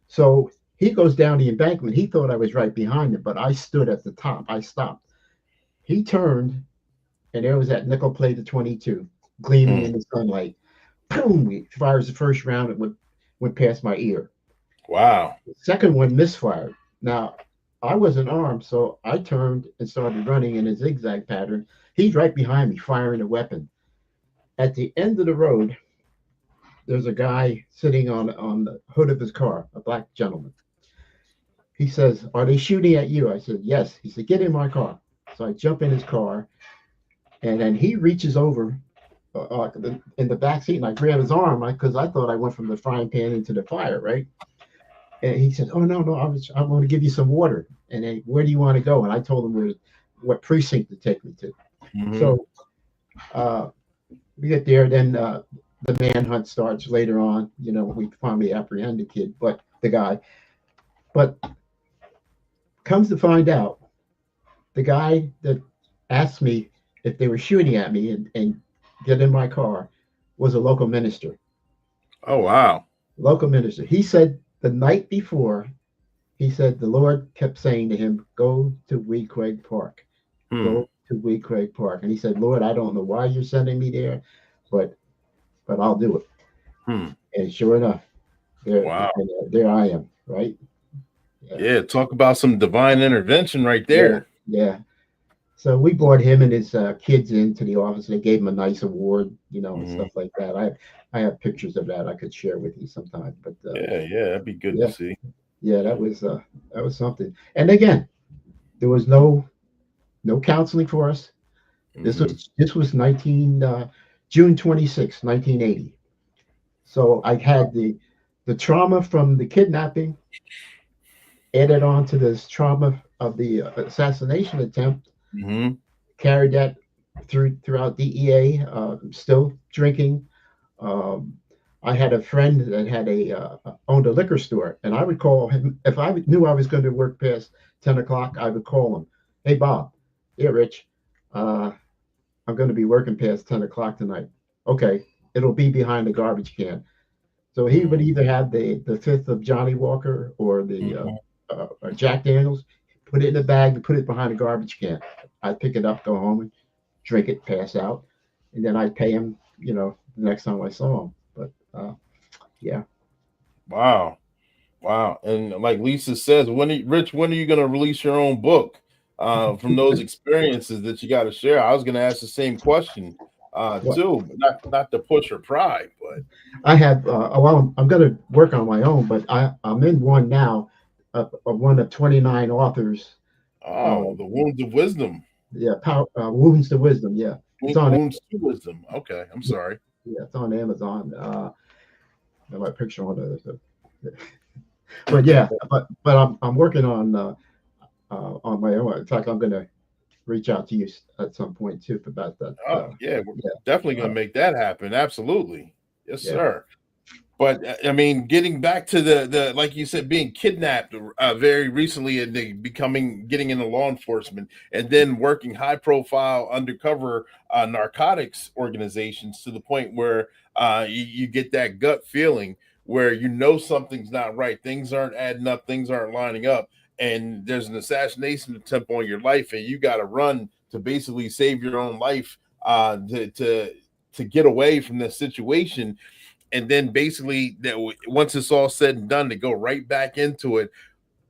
So he goes down the embankment. He thought I was right behind him, but I stood at the top. I stopped. He turned, and there was that nickel plated 22 gleaming Mm. in the sunlight. Boom! He fires the first round. It went past my ear. Wow. The second one misfired. Now, I wasn't armed, so I turned and started running in a zigzag pattern. He's right behind me, firing a weapon. At the end of the road, there's a guy sitting on the hood of his car, a black gentleman. He says, "Are they shooting at you?" I said, "Yes." He said, "Get in my car." So I jump in his car, and then he reaches over in the back seat, and I grabbed his arm because I thought I went from the frying pan into the fire, right? And he said, "Oh no, no, I want to give you some water." And then, where do you want to go? And I told him what precinct to take me to. Mm-hmm. So uh, we get there, then the manhunt starts later on. We finally apprehend the kid, but the guy. But comes to find out, the guy that asked me if they were shooting at me and get in my car was a local minister. Oh wow. Local minister. He said the night before, he said the Lord kept saying to him, "Go to Weequahic Park. Hmm. Go to Weequahic Park." And he said, "Lord, I don't know why you're sending me there, but I'll do it." Hmm. And sure enough, Wow. there I am, right? Yeah, Yeah. Talk about some divine intervention right yeah, there. yeah. So we brought him and his kids into the office. They gave him a nice award, and Mm-hmm. stuff like that. I have pictures of that I could share with you sometime. But Yeah. Yeah. That'd be good to yeah, see. yeah, that was something. And again, there was no counseling for us. This Mm-hmm. was 19 June 26, 1980. So I had the trauma from the kidnapping added on to this trauma of the assassination attempt. Mm-hmm. Carried that throughout DEA. Still drinking. Um, I had a friend that had owned a liquor store, and I would call him if I knew I was going to work past 10 o'clock. I would call him, "Hey Bob, yeah Rich, uh, I'm going to be working past 10 o'clock tonight." Okay, it'll be behind the garbage can. So he would either have the fifth of Johnny Walker or the Mm-hmm. Jack Daniels, put it in a bag and put it behind the garbage can. I'd pick it up, go home, and drink it, pass out, and then I'd pay him, the next time I saw him. But yeah, Wow. Wow. And like Lisa says, Rich, when are you going to release your own book from those experiences that you got to share? I was going to ask the same question what too, but not to push her pride, but I have, well, I'm going to work on my own, but I'm in one now, of one of 29 authors. oh, Uh, the wounds of wisdom. yeah, Wounds to Wisdom. Yeah, it's on. Wounds to wisdom. Okay. I'm sorry. Yeah, it's on Amazon. Got my picture on it. But yeah, but I'm working on my own. In fact, I'm going to reach out to you at some point too about that. Oh, yeah. We're Yeah, definitely going uh, to make that happen. Absolutely. Yes, yeah, sir. But I mean, getting back to the like you said, being kidnapped very recently and getting into law enforcement, and then working high profile undercover narcotics organizations to the point where you get that gut feeling where something's not right, things aren't adding up, things aren't lining up, and there's an assassination attempt on your life, and you got to run to basically save your own life to get away from this situation, and then basically that once it's all said and done to go right back into it.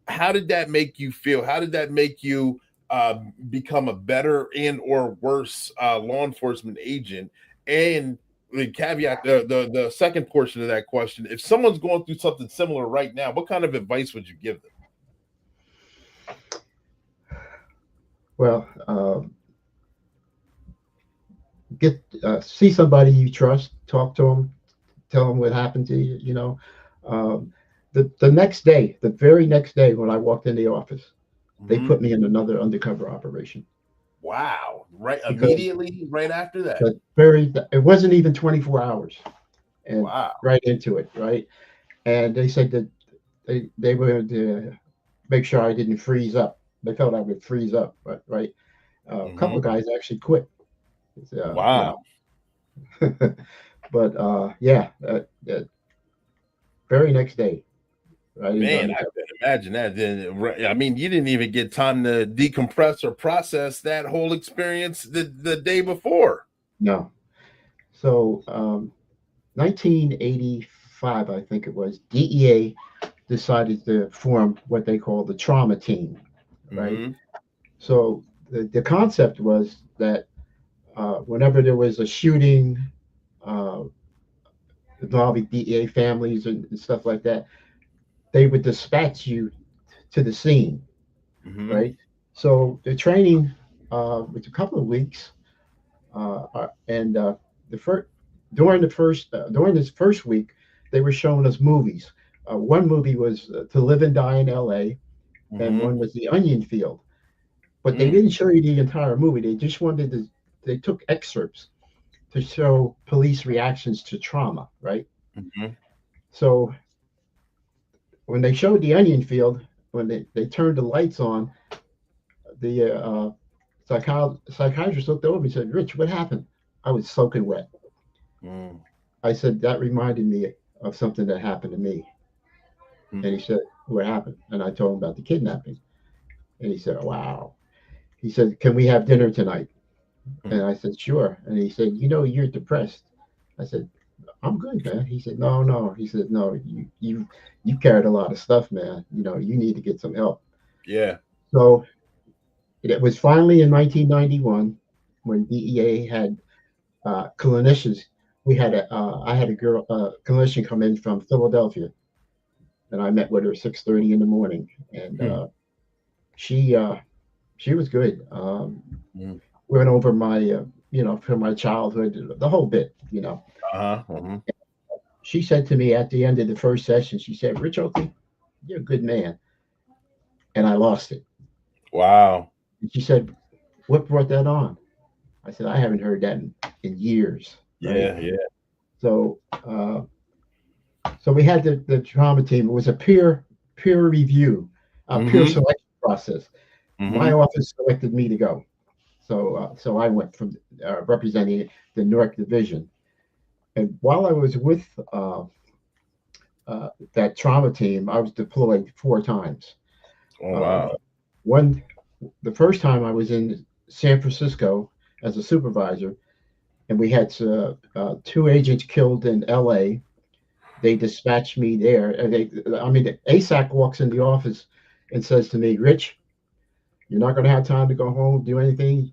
How did that make you feel? How did that make you become a better and or worse law enforcement agent? And the caveat, the second portion of that question, if someone's going through something similar right now, what kind of advice would you give them? well, get see somebody you trust, talk to them, tell them what happened to you. Um, the next day, the very next day when I walked in the office, they Mhm. put me in another undercover operation Wow. Right. because Immediately right after that. it wasn't even 24 hours and Wow. right into it, right? And they said that they were to make sure I didn't freeze up. They felt I would freeze up, but right. A couple Hmm. of guys actually quit. Wow. But yeah, very next day, right into Man, I undercover. can imagine that. Then, I mean, you didn't even get time to decompress or process that whole experience the day before. No. So 1985, I think it was, DEA decided to form what they call the trauma team, right? Hmm. So the concept was that whenever there was a shooting uh, involving DEA families and stuff like that, they would dispatch you to the scene, Hmm. right? So the training was a couple of weeks, and the first during this first week, they were showing us movies. One movie was To Live and Die in L.A., and Mm-hmm. one was The Onion Field. But they Mm. didn't show you the entire movie. They just wanted to. They took excerpts to show police reactions to trauma, right? Mm-hmm. So when they showed The Onion Field, when they turned the lights on, the psychiatrist looked over and said, "Rich, what happened?" I was soaking wet. Mm. I said, "That reminded me of something that happened to me." And he Mm. said, "What happened?" And I told him about the kidnapping. And he said, "Wow." He said, "Can we have dinner tonight?" And Mm. I said, "Sure." And he said, "You're depressed." I said, "I'm good, man." He said, "No, no." He said, "No, you carried a lot of stuff, man. You need to get some help." Yeah. So it was finally in 1991 when DEA had clinicians. I had a girl clinician come in from Philadelphia, and I met with her 6:30 in the morning, and Mm. she she was good. Mm. Went over my from my childhood, the whole bit. Uh-huh. Mm-hmm. She said to me at the end of the first session, she said, "Rich Oakley, you're a good man," and I lost it. Wow. And she said, "What brought that on?" I said, "I haven't heard that in years." Right. Yeah. Yeah. So so we had the trauma team. It was a peer review, a peer Mm-hmm. selection process. My Mm-hmm. office selected me to go. So I went from representing the Newark division. And while I was with that trauma team, I was deployed 4 times. Oh Uh, wow. one, the first time I was in San Francisco as a supervisor, and we had 2 agents killed in L.A. They dispatched me there. And ASAC walks in the office and says to me, "Rich, you're not going to have time to go home, do anything.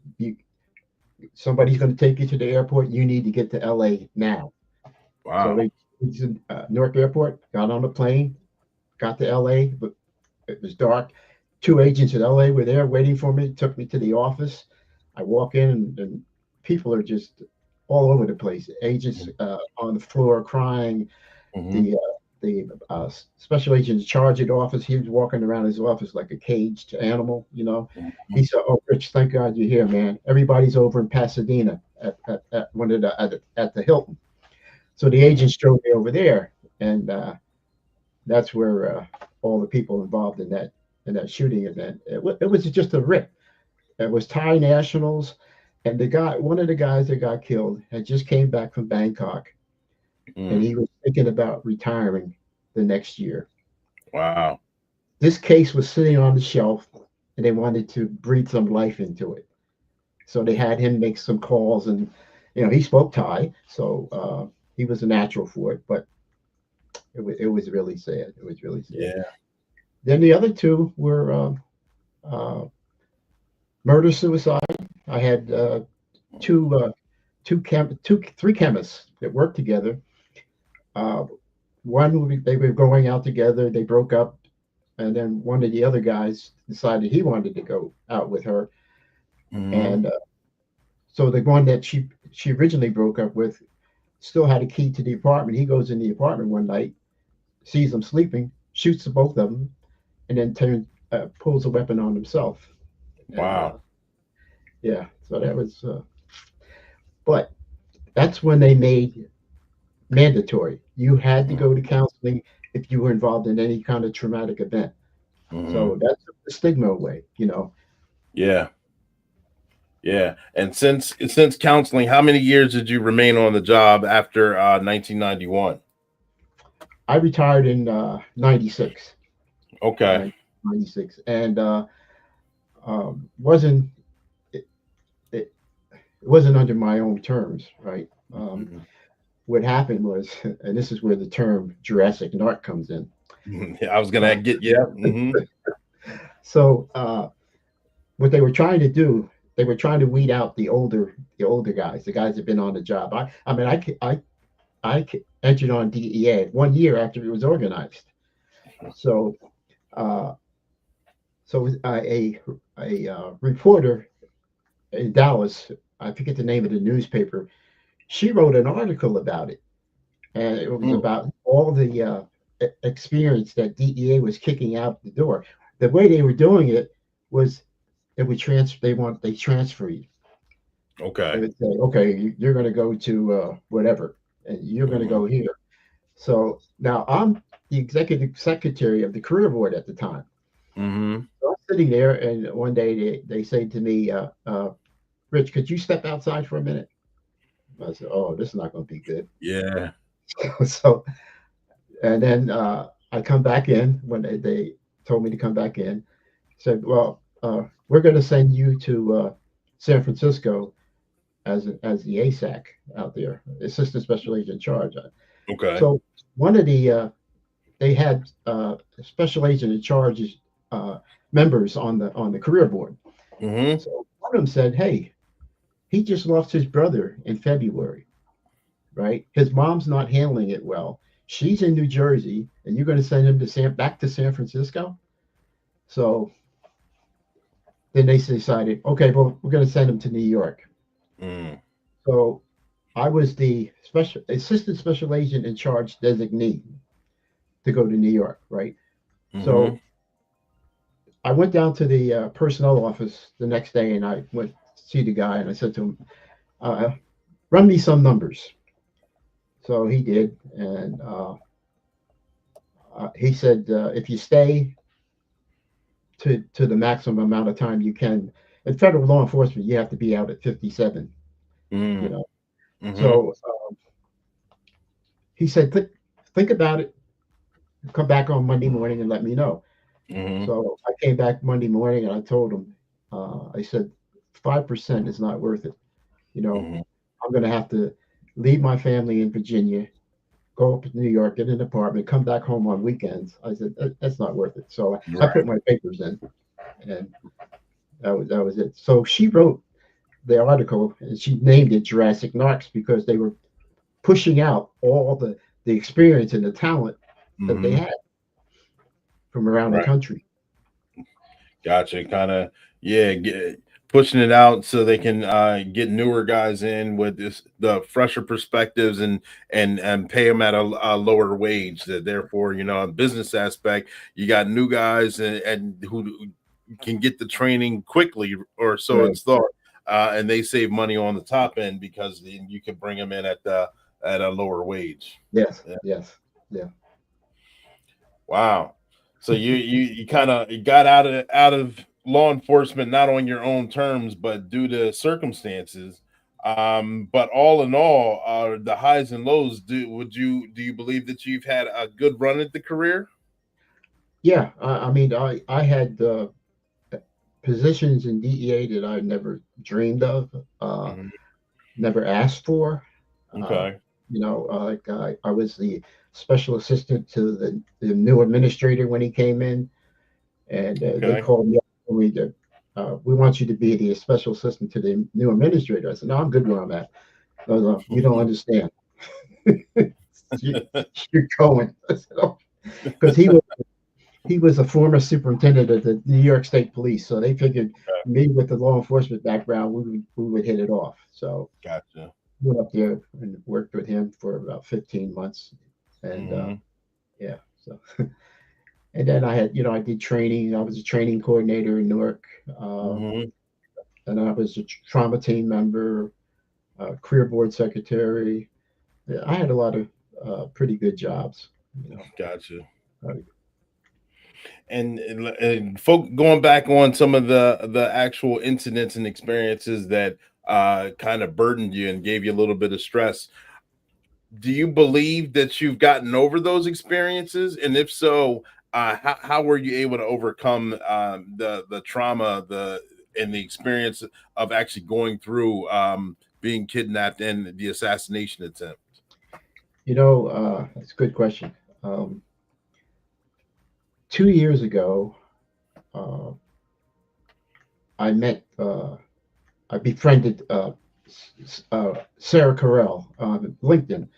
Somebody's going to take you to the airport. You need to get to LA now." So Wow. they to Newark Airport, got on the plane, got to LA, but it was dark. 2 agents in LA were there waiting for me, took me to the office. I walk in, and people are just all over the place. Agents on the floor crying. Mm-hmm. The special agent in charge of the office, he was walking around his office like a caged animal. Mm-hmm. He said, "Oh, Rich, thank God you're here, man. Everybody's over in Pasadena at one of at the Hilton." So the Mm-hmm. agents drove me over there, and that's where all the people involved in that shooting event. It was just a rip. It was Thai nationals, and one of the guys that got killed had just came back from Bangkok, and Mm. he was thinking about retiring the next year. Wow. This case was sitting on the shelf, and they wanted to breathe some life into it. So they had him make some calls, and he spoke Thai, so he was a natural for it. But it was really sad. It was really sad. Yeah. Then the other two were uh, murder suicide. I had three chemists that worked together. Uh, they were going out together. They broke up, and then one of the other guys decided he wanted to go out with her, Mm-hmm. and so the one that she originally broke up with still had a key to the apartment. He goes in the apartment one night, sees them sleeping, shoots the both of them, and then pulls a weapon on himself. And Wow. yeah, so that was. But that's when they made mandatory. You had to Mm. go to counseling if you were involved in any kind of traumatic event. Mm-hmm. So that took the stigma away. Yeah. Yeah. And since counseling, how many years did you remain on the job after 1991? I retired in '96, Okay. 1996, and wasn't it, it wasn't under my own terms, right? Mhm. What happened was, and this is where the term Jurassic Narc comes in. I was Uh, gonna get yeah. Mm-hmm. so what they were trying to do, they were trying to weed out the older guys, the guys that had been on the job. I mean, I entered on DEA 1 year after it was organized. So uh, a reporter in Dallas, I forget the name of the newspaper, she wrote an article about it, and it was about all the experience that DEA was kicking out the door. The way they were doing it was it would transfer. They transfer you. They Okay. would say, okay, you're going to go to whatever, and you're going to Mm-hmm. go here. So now I'm the executive secretary of the career board at the time. Mm-hmm. So I'm sitting there, and one day they say to me, Rich, could you step outside for a minute? I said, oh, this is not going to be good. Yeah. So, and then I come back in when they told me to come back in. Said, well, we're going to send you to San Francisco as the ASAC out there, Assistant Special Agent in Charge. Okay. So one of the they had Special Agent in Charge members on the career board. Mm-hmm. So one of them said, "Hey, he just lost his brother in February, right? His mom's not handling it well. She's in New Jersey, and you're going to send him to back to San Francisco." So then they decided, okay, well, we're going to send him to New York. Mm. So I was the special assistant special agent in charge designee to go to New York, right? Mm-hmm. So I went down to the personnel office the next day and I went to see the guy and I said to him, uh, run me some numbers. So he did. And he said, if you stay to the maximum amount of time you can, in federal law enforcement, you have to be out at 57, you Mm. know. Mm-hmm. So he said, think about it. Come back on Monday morning and let me know. Mm-hmm. So I came back Monday morning and I told him, I said, 5% is not worth it. You know, Mm-hmm. I'm going to have to leave my family in Virginia, go up to New York, get an apartment, come back home on weekends. I said, that's not worth it. So I put Right. my papers in and that was it. So she wrote the article and she named it Jurassic Narcs because they were pushing out all the experience and the talent that they Mm-hmm. had from around the Right. country. Gotcha. Kind of, yeah, pushing it out so they can get newer guys in with the fresher perspectives and pay them at a lower wage. That therefore, a business aspect, you got new guys and who can get the training quickly, or so Right. it's thought, and they save money on the top end because you can bring them in at a lower wage. Yes. Yeah. Yes. Yeah. Wow. So you kind of got out of law enforcement not on your own terms, but due to circumstances. But all in all, the highs and lows. Do you believe that you've had a good run at the career? Yeah. I mean, I had positions in DEA that I never dreamed of, Mhm. never asked for. Uh, Okay. like I was the special assistant to the new administrator when he came in, and they Okay. called me up and we want you to be the special assistant to the new administrator. I said, no, I'm good where I'm at. No, no, you don't understand. you, you're going. Because he was a former superintendent of the New York State Police, so they figured me with the law enforcement background, we would hit it off. So Gotcha. went up there and worked with him for about 15 months, and Hmm. yeah. So and then I did training. I was a training coordinator in Newark, uh, Hmm. and I was a trauma team member, career board secretary. Yeah, I had a lot of pretty good jobs. You know, Gotcha. uh, And folk going back on some of the actual incidents and experiences that kind of burdened you and gave you a little bit of stress. Do you believe that you've gotten over those experiences? And if so, how were you able to overcome the trauma, and the experience of actually going through being kidnapped and the assassination attempt? that's a good question. Um, 2 years ago, uh, I met, I befriended Sarah Carell on LinkedIn.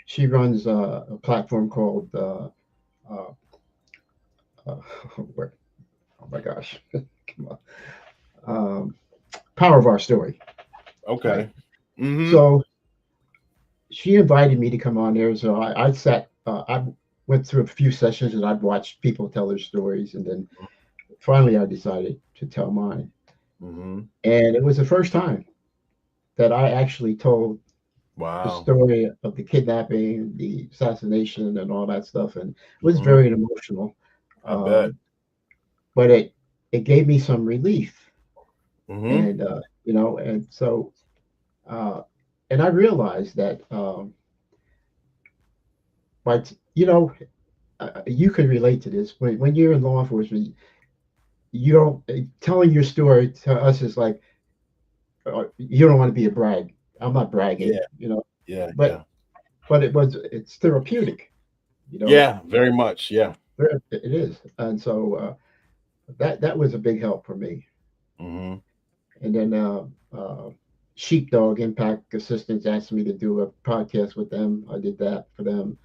She runs a platform called, uh, uh, where, oh my gosh, come on, um, Power of Our Story, right? Okay. Mm-hmm. So she invited me to come on there, so I sat. I went through a few sessions, and I'd watched people tell their stories, and then finally I decided to tell mine. Mm-hmm. And it was the first time that I actually told the Wow. story of the kidnapping, the assassination, and all that stuff, and it was Mm-hmm. very emotional. I bet. But it gave me some relief, Mm-hmm. and and so uh, and I realized that but you can relate to this when you're in law enforcement. You don't telling your story to us is like you don't want to be a brag. I'm not bragging, Yeah. Yeah. but Yeah. it's therapeutic, you know. Yeah. Very much. Yeah. It is, and so that was a big help for me. Mm-hmm. And then Sheepdog Impact Assistance asked me to do a podcast with them. I did that for them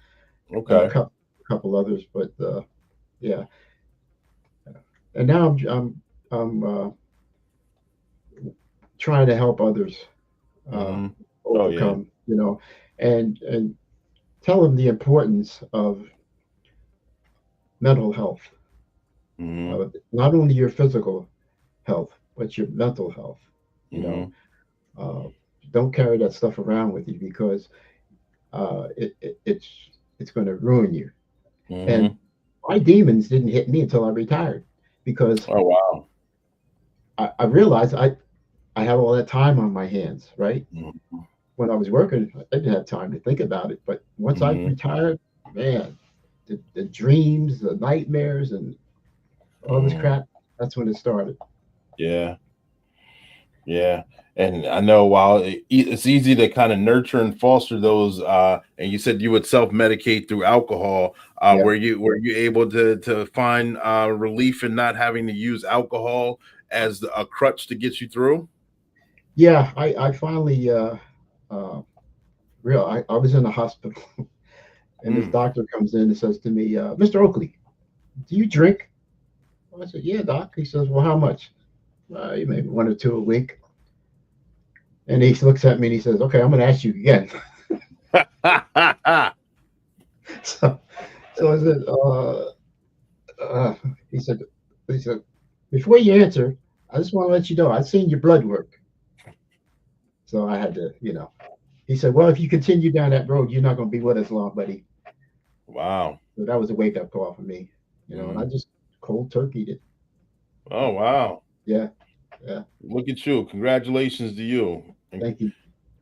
and Okay. a couple others, but yeah. And now I'm trying to help others uh, Mm-hmm. Oh yeah. overcome, and tell them the importance of mental health, Mm-hmm. not only your physical health, but your mental health. You know, Mm-hmm. uh, don't carry that stuff around with you because it's going to ruin you. And Mm-hmm. my demons didn't hit me until I retired because Oh wow. I realized I had all that time on my hands, right? Mm-hmm. When I was working, I didn't have time to think about it. But once I Mm-hmm. retired, man, the dreams, the nightmares, and all this Mm-hmm. crap, that's when it started. Yeah. Yeah. And I know while it's easy to kind of nurture and foster those, and you said you would self-medicate through alcohol. Yeah. Were you able to find relief in not having to use alcohol as a crutch to get you through? Yeah, I finally uh, I was in the hospital, and this Mm. doctor comes in and says to me, Mr. Oakley, do you drink? I said, yeah, doc. He says, well, how much? Maybe one or two a week. And he looks at me and he says, okay, I'm going to ask you again. so, so I said, uh, he said, he said, before you answer, I just want to let you know I've seen your blood work. So I had to, he said, well, if you continue down that road, you're not going to be with us long, buddy. Wow. So that was a wake up call for me, and I Mhm. just cold turkeyed it. Oh wow. Yeah. Yeah. Look at you. Congratulations to you. And Thank you.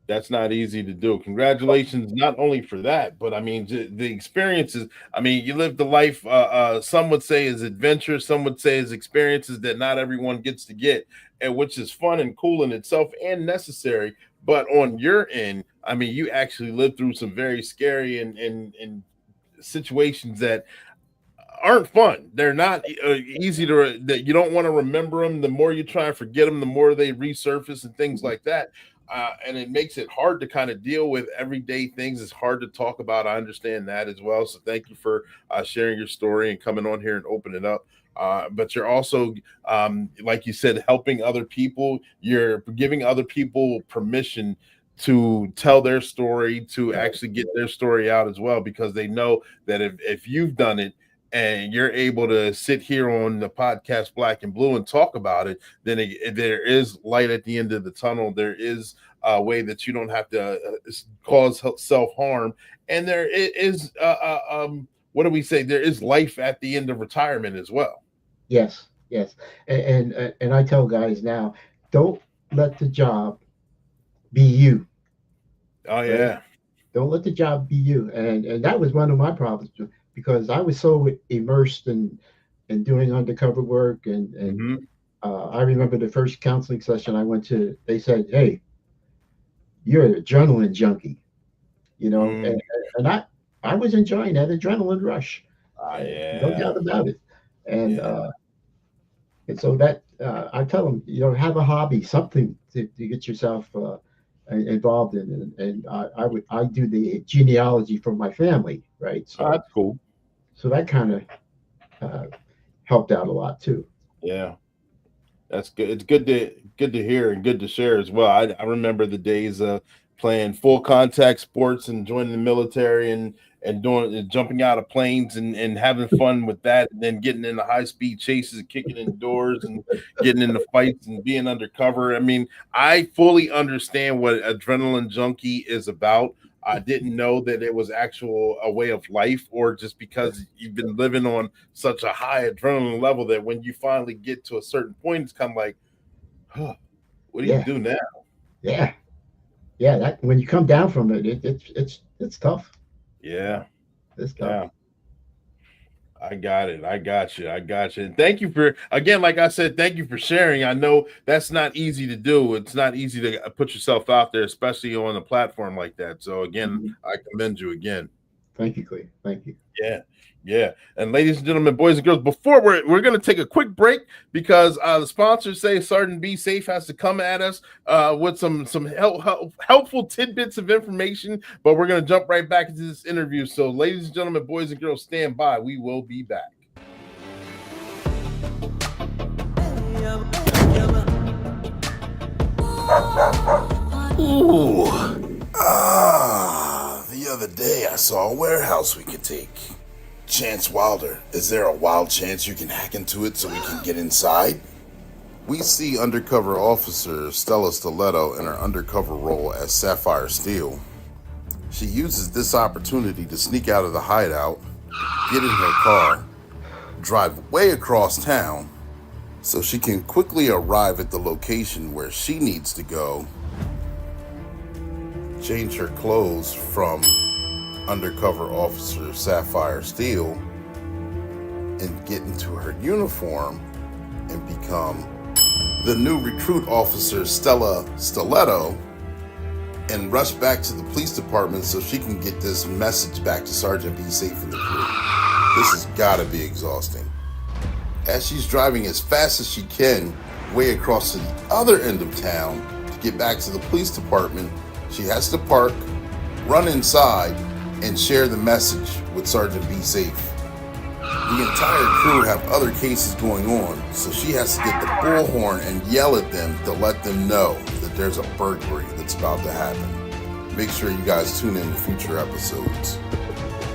that's not easy to do. Congratulations, not only for that, but I mean the experiences. I mean, you lived the life. Some would say is adventure. Some would say is experiences that not everyone gets to get, and which is fun and cool in itself and necessary. But on your end, I mean, you actually lived through some very scary and situations that aren't fun. They're not easy to that you don't want to remember them. The more you try and forget them, the more they resurface and things like that. And it makes it hard to kind of deal with everyday things. It's hard to talk about. I understand that as well. So thank you for sharing your story and coming on here and open it up. But you're also, like you said, helping other people. You're giving other people permission to tell their story, to Right. actually get their story out as well, because they know that if you've done it and you're able to sit here on the podcast Black and Blue and talk about it, then there is light at the end of the tunnel. There is a way that you don't have to cause self-harm, and there is what do we say, there is life at the end of retirement as well. Yes. Yes. And I tell guys now, don't let the job be you. Oh Right. yeah. Don't let the job be you. And that was one of my problems because I was so immersed in doing undercover work and Mm-hmm. I remember the first counseling session I went to. They said, "Hey, you're an adrenaline junkie," Mm. and I was enjoying that adrenaline rush, no Yeah. doubt about it. And Yeah. uh, and so that I tell them, have a hobby, something to get yourself involved in. And I do the genealogy for my family, right? Oh, So that's cool. so that kind of uh, helped out a lot too. Yeah. That's good. It's good to hear and good to share as well. I remember the days of playing full contact sports and joining the military and doing jumping out of planes and having fun with that, and then getting into high speed chases and kicking in doors and getting into fights and being undercover. I mean, I fully understand what Adrenaline Junkie is about. I didn't know that it was actual a way of life, or just because you've been living on such a high adrenaline level that when you finally get to a certain point, it's kind of like, huh, what do you do now? Yeah. That when you come down from it, it's tough. Yeah. It's tough. Yeah. I got it. I got you. And thank you for, again, like I said, thank you for sharing. I know that's not easy to do. It's not easy to put yourself out there, especially on a platform like that. So again, I commend you again. Thank you, Clay. Thank you. Yeah. And ladies and gentlemen, boys and girls, before we're going to take a quick break because the sponsors say Sergeant Be Safe has to come at us with some helpful tidbits of information, but we're going to jump right back into this interview. So ladies and gentlemen, boys and girls, stand by. We will be back. Ooh. The other day I saw a warehouse we could take. Chance Wilder, is there a wild chance you can hack into it so we can get inside? We see undercover officer Stella Stiletto in her undercover role as Sapphire Steel. She uses this opportunity to sneak out of the hideout, get in her car, drive way across town, so she can quickly arrive at the location where she needs to go, change her clothes from undercover officer Sapphire Steel, and get into her uniform and become the new recruit officer Stella Stiletto, and rush back to the police department so she can get this message back to Sergeant Be Safe and the crew. This has got to be exhausting. As she's driving as fast as she can way across to the other end of town to get back to the police department, she has to park, run inside, and share the message with Sergeant Be Safe. The entire crew have other cases going on, so she has to get the bullhorn and yell at them to let them know that there's a burglary that's about to happen. Make sure you guys tune in to future episodes.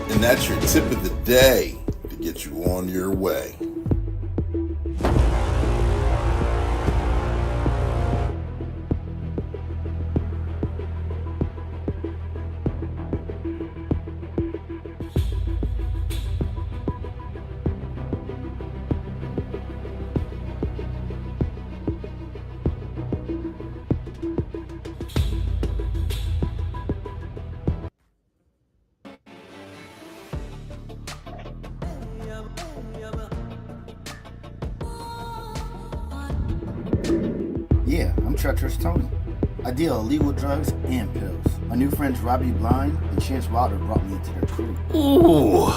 And that's your tip of the day to get you on your way. Yeah, I'm Treacherous Tony. I deal illegal drugs and pills. My new friends Rob You Blind and Chance Wilder brought me into their crew. Ooh.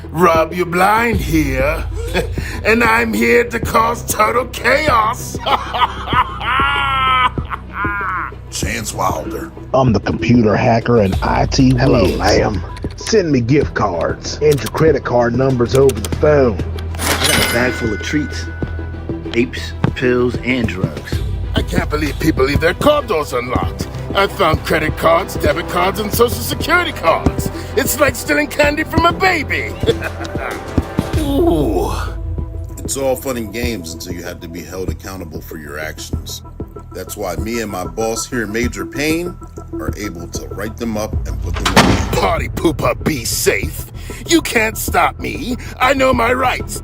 Rob You Blind here. And I'm here to cause total chaos. Chance Wilder. I'm the computer hacker and IT Hello, whiz. ma'am. Send me gift cards and your credit card numbers over the phone. I got a bag full of treats, apes, pills, and drugs. I can't believe people leave their car doors unlocked. I found credit cards, debit cards, and social security cards. It's like stealing candy from a baby. Ooh. It's all fun and games until you have to be held accountable for your actions. That's why me and my boss here, Major Payne, are able to write them up and put them away. Party pooper, be safe. You can't stop me. I know my rights.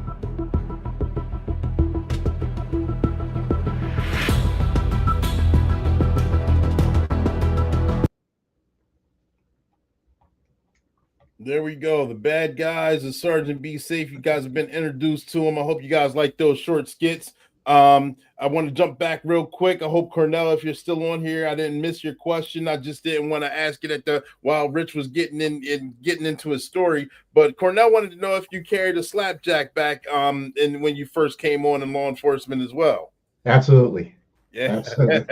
There we go. The bad guys and Sergeant Be Safe. You guys have been introduced to them. I hope you guys like those short skits. I want to jump back real quick. I hope Cornell, if you're still on here, I didn't miss your question. I just didn't want to ask it while Rich was getting into his story. But Cornell wanted to know if you carried a slapjack back and when you first came on in law enforcement as well. Absolutely. Yeah. Absolutely.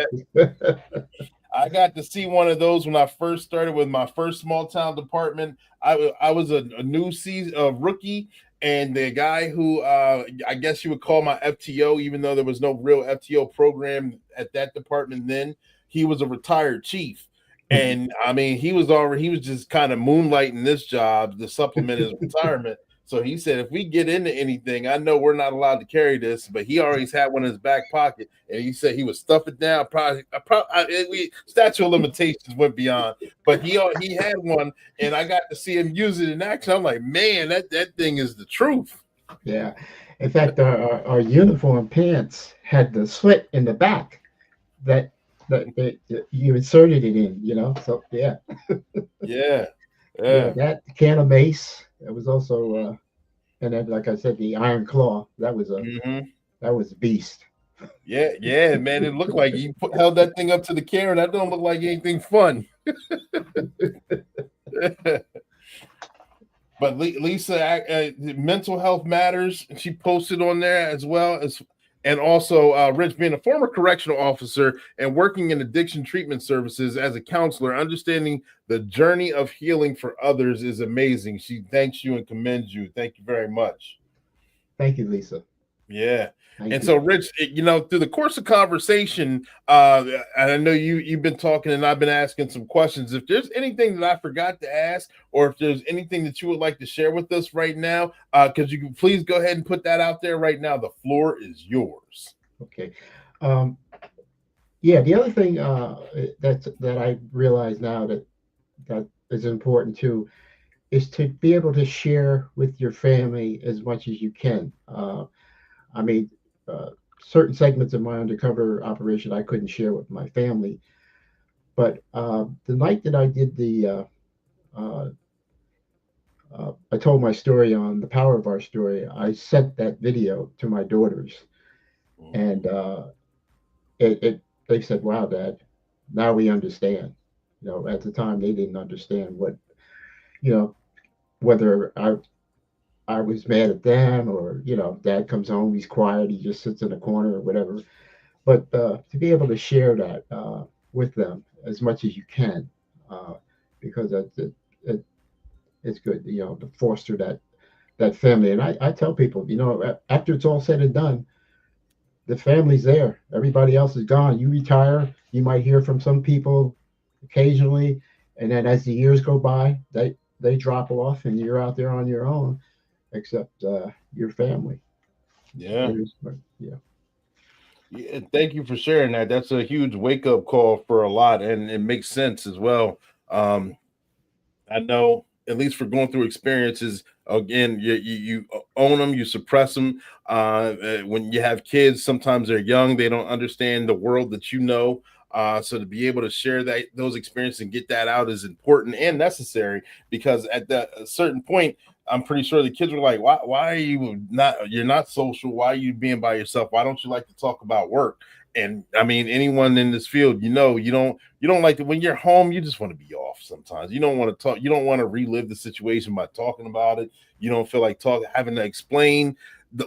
I got to see one of those when I first started with my first small town department. I was a new rookie, and the guy who I guess you would call my FTO, even though there was no real FTO program at that department then, he was a retired chief. And I mean, he was just kind of moonlighting this job to supplement his retirement. So he said, if we get into anything, I know we're not allowed to carry this, but he always had one in his back pocket, and he said he would stuff it down. Statute of limitations went beyond, but he had one, and I got to see him use it in action. I'm like, man, that thing is the truth. Yeah. In fact, our uniform pants had the slit in the back that you inserted it in, So yeah. Yeah. Yeah, that can of mace. It was also, and then like I said, the iron claw. That was a beast. Yeah, man. It looked like he held that thing up to the camera. That don't look like anything fun. But Lisa, mental health matters. She posted on there as well as, and also Rich, being a former correctional officer and working in addiction treatment services as a counselor, understanding the journey of healing for others is amazing. She thanks you and commends you. Thank you very much. Thank you, Lisa. Yeah. So, Rich, through the course of conversation, I know you've been talking and I've been asking some questions. If there's anything that I forgot to ask, or if there's anything that you would like to share with us right now, because you can please go ahead and put that out there right now. The floor is yours. Okay. Yeah, the other thing that I realize now that is important too is to be able to share with your family as much as you can. I mean, certain segments of my undercover operation I couldn't share with my family, but the night that I did I told my story on The Power of Our Story, I sent that video to my daughters, and they said, "Wow, Dad, now we understand." At the time they didn't understand whether I was mad at them, or Dad comes home, he's quiet, he just sits in a corner or whatever. But to be able to share that with them as much as you can, because it's good, to foster that family. And I tell people, after it's all said and done, the family's there. Everybody else is gone. You retire, you might hear from some people occasionally, and then as the years go by, they drop off, and you're out there on your own, except your family. Yeah. Yeah. Yeah, thank you for sharing that. That's a huge wake up call for a lot, and it makes sense as well. I know, at least for going through experiences, again, you own them, you suppress them. When you have kids, sometimes they're young, they don't understand the world that you know. So to be able to share those experiences and get that out is important and necessary, because at a certain point, I'm pretty sure the kids were like, why are you not, you're not social? Why are you being by yourself? Why don't you like to talk about work? And I mean, anyone in this field, you don't like to, when you're home, you just want to be off sometimes. You don't want to talk, you don't want to relive the situation by talking about it. You don't feel like having to explain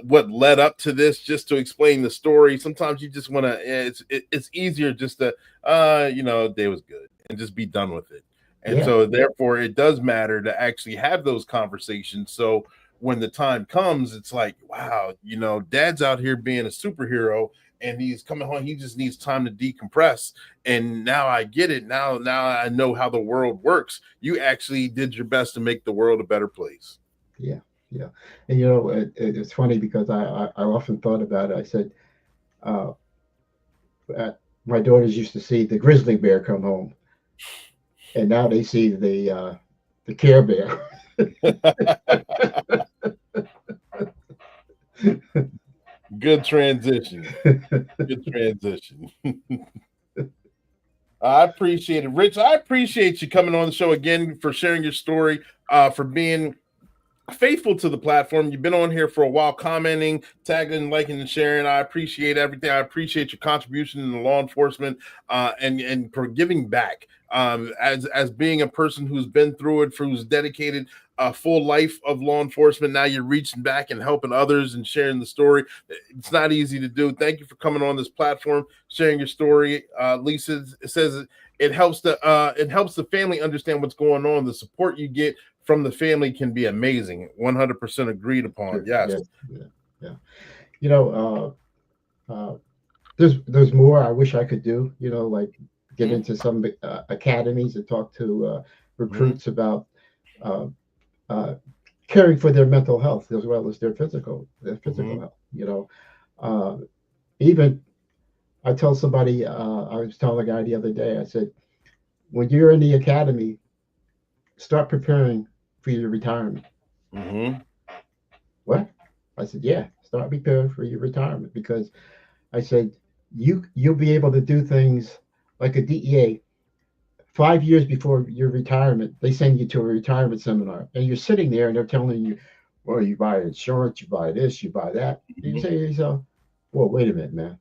what led up to this, just to explain the story. Sometimes you just want to, it's easier just to, day was good and just be done with it. And so therefore it does matter to actually have those conversations. So when the time comes, it's like, wow, Dad's out here being a superhero and he's coming home. He just needs time to decompress. And now I get it. Now I know how the world works. You actually did your best to make the world a better place. Yeah. Yeah. And, it's funny because I often thought about it. I said, my daughters used to see the grizzly bear come home, and now they see the Care Bear. Good transition. Good transition. I appreciate it, Rich. I appreciate you coming on the show again, for sharing your story, for being faithful to the platform. You've been on here for a while, commenting, tagging, liking, and sharing. I appreciate everything. I appreciate your contribution in the law enforcement, and for giving back. As being a person who's been through it, who's dedicated a full life of law enforcement, now you're reaching back and helping others and sharing the story. It's not easy to do. Thank you for coming on this platform, sharing your story. Lisa says it helps the family understand what's going on. The support you get from the family can be amazing. 100% agreed upon. Yes. Yeah. There's more I wish I could do, like get into some academies and talk to recruits about uh, uh, caring for their mental health as well as their physical health. Uh, even I tell somebody, I was telling a guy the other day, I said, when you're in the academy, start preparing for your retirement. What? I said, yeah, start preparing for your retirement, because I said, you'll be able to do things like a DEA 5 years before your retirement. They send you to a retirement seminar, and you're sitting there, and they're telling you, well, you buy insurance, you buy this, you buy that. You say to yourself, well, wait a minute, man.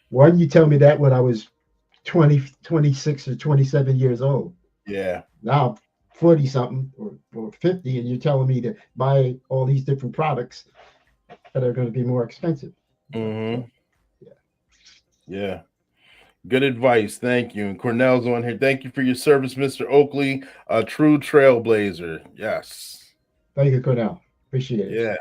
Why didn't you tell me that when I was 20, 26 or 27 years old? Yeah. Now 40 something or 50, and you're telling me to buy all these different products that are going to be more expensive. So, yeah. Good advice. Thank you. And Cornell's on here. Thank you for your service, Mr. Oakley. A true trailblazer. Yes. Thank you, Cornell. Appreciate it. Yeah.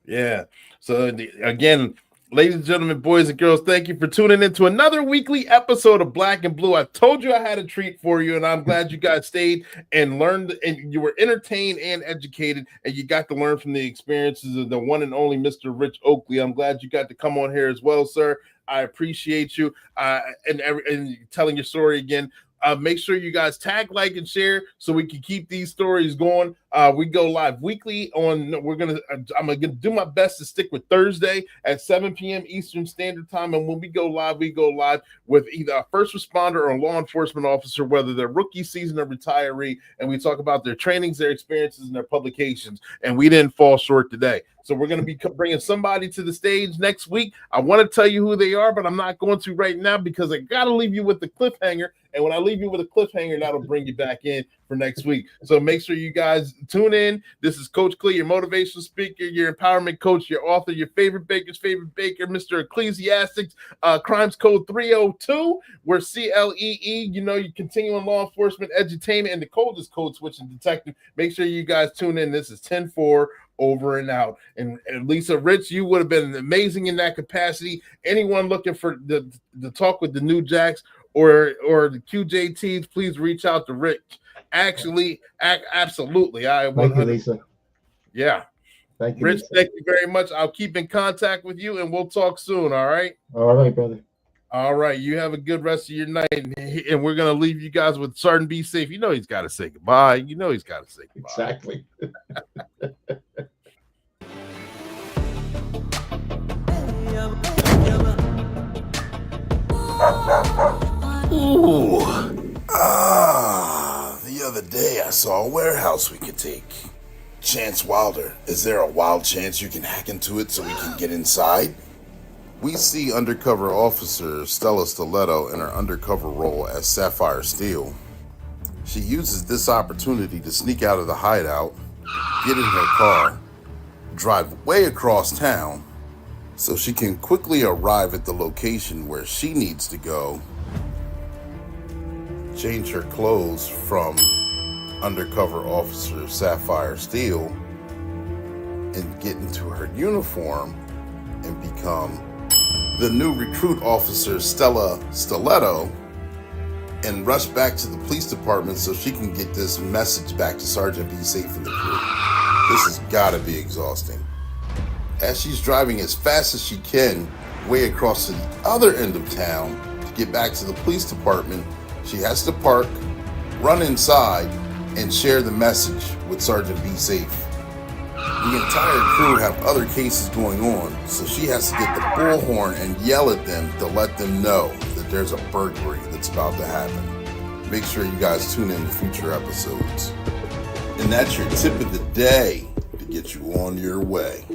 Yeah. So again, ladies and gentlemen, boys and girls, thank you for tuning in to another weekly episode of Black and Blue. I told you I had a treat for you, and I'm glad you guys stayed and learned, and you were entertained and educated, and you got to learn from the experiences of the one and only Mr. Rich Oakley. I'm glad you got to come on here as well, sir. I appreciate you and telling your story again. Make sure you guys tag, like, and share so we can keep these stories going. We go live weekly on. I'm gonna do my best to stick with Thursday at 7 p.m. Eastern Standard Time. And when we go live with either a first responder or a law enforcement officer, whether they're rookie season or retiree, and we talk about their trainings, their experiences, and their publications. And we didn't fall short today. So we're going to be bringing somebody to the stage next week. I want to tell you who they are, but I'm not going to right now because I got to leave you with the cliffhanger. And when I leave you with a cliffhanger, that'll bring you back in for next week. So make sure you guys tune in. This is Coach Clee, your motivational speaker, your empowerment coach, your author, your favorite baker's favorite baker, Mr. Ecclesiastics, Crimes Code 302. We're CLEE. You continue in law enforcement, edutainment, and the code is code switching detective. Make sure you guys tune in. This is 10-4. Over and out. And Lisa Rich, you would have been amazing in that capacity. Anyone looking for the talk with the New Jacks or the QJTs, please reach out to Rich. Actually, absolutely. Thank you, Lisa. Yeah. Thank you, Rich. Lisa. Thank you very much. I'll keep in contact with you, and we'll talk soon. All right. All right, brother. All right. You have a good rest of your night, and we're gonna leave you guys with Sergeant Be Safe. He's got to say goodbye. He's got to say goodbye. Exactly. Ooh. The other day I saw a warehouse we could take. Chance Wilder, is there a wild chance you can hack into it so we can get inside? We see undercover officer Stella Stiletto in her undercover role as Sapphire Steel. She uses this opportunity to sneak out of the hideout, get in her car, drive way across town, so she can quickly arrive at the location where she needs to go, change her clothes from undercover officer Sapphire Steel, and get into her uniform and become the new recruit officer Stella Stiletto, and rush back to the police department so she can get this message back to Sergeant Be Safe and the crew. This has got to be exhausting. As she's driving as fast as she can way across to the other end of town to get back to the police department, she has to park, run inside, and share the message with Sergeant Be Safe. The entire crew have other cases going on, so she has to get the bullhorn and yell at them to let them know that there's a burglary that's about to happen. Make sure you guys tune in to future episodes. And that's your tip of the day to get you on your way.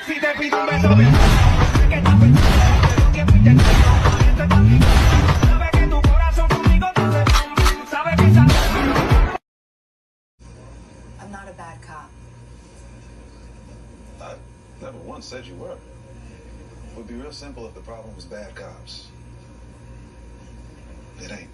Si te pido un beso, que estás pensando que fuiste sabes que tu corazón conmigo te hace, sabes que I'm not a bad cop. I never once said you were. It would be real simple if the problem was bad cops. It ain't.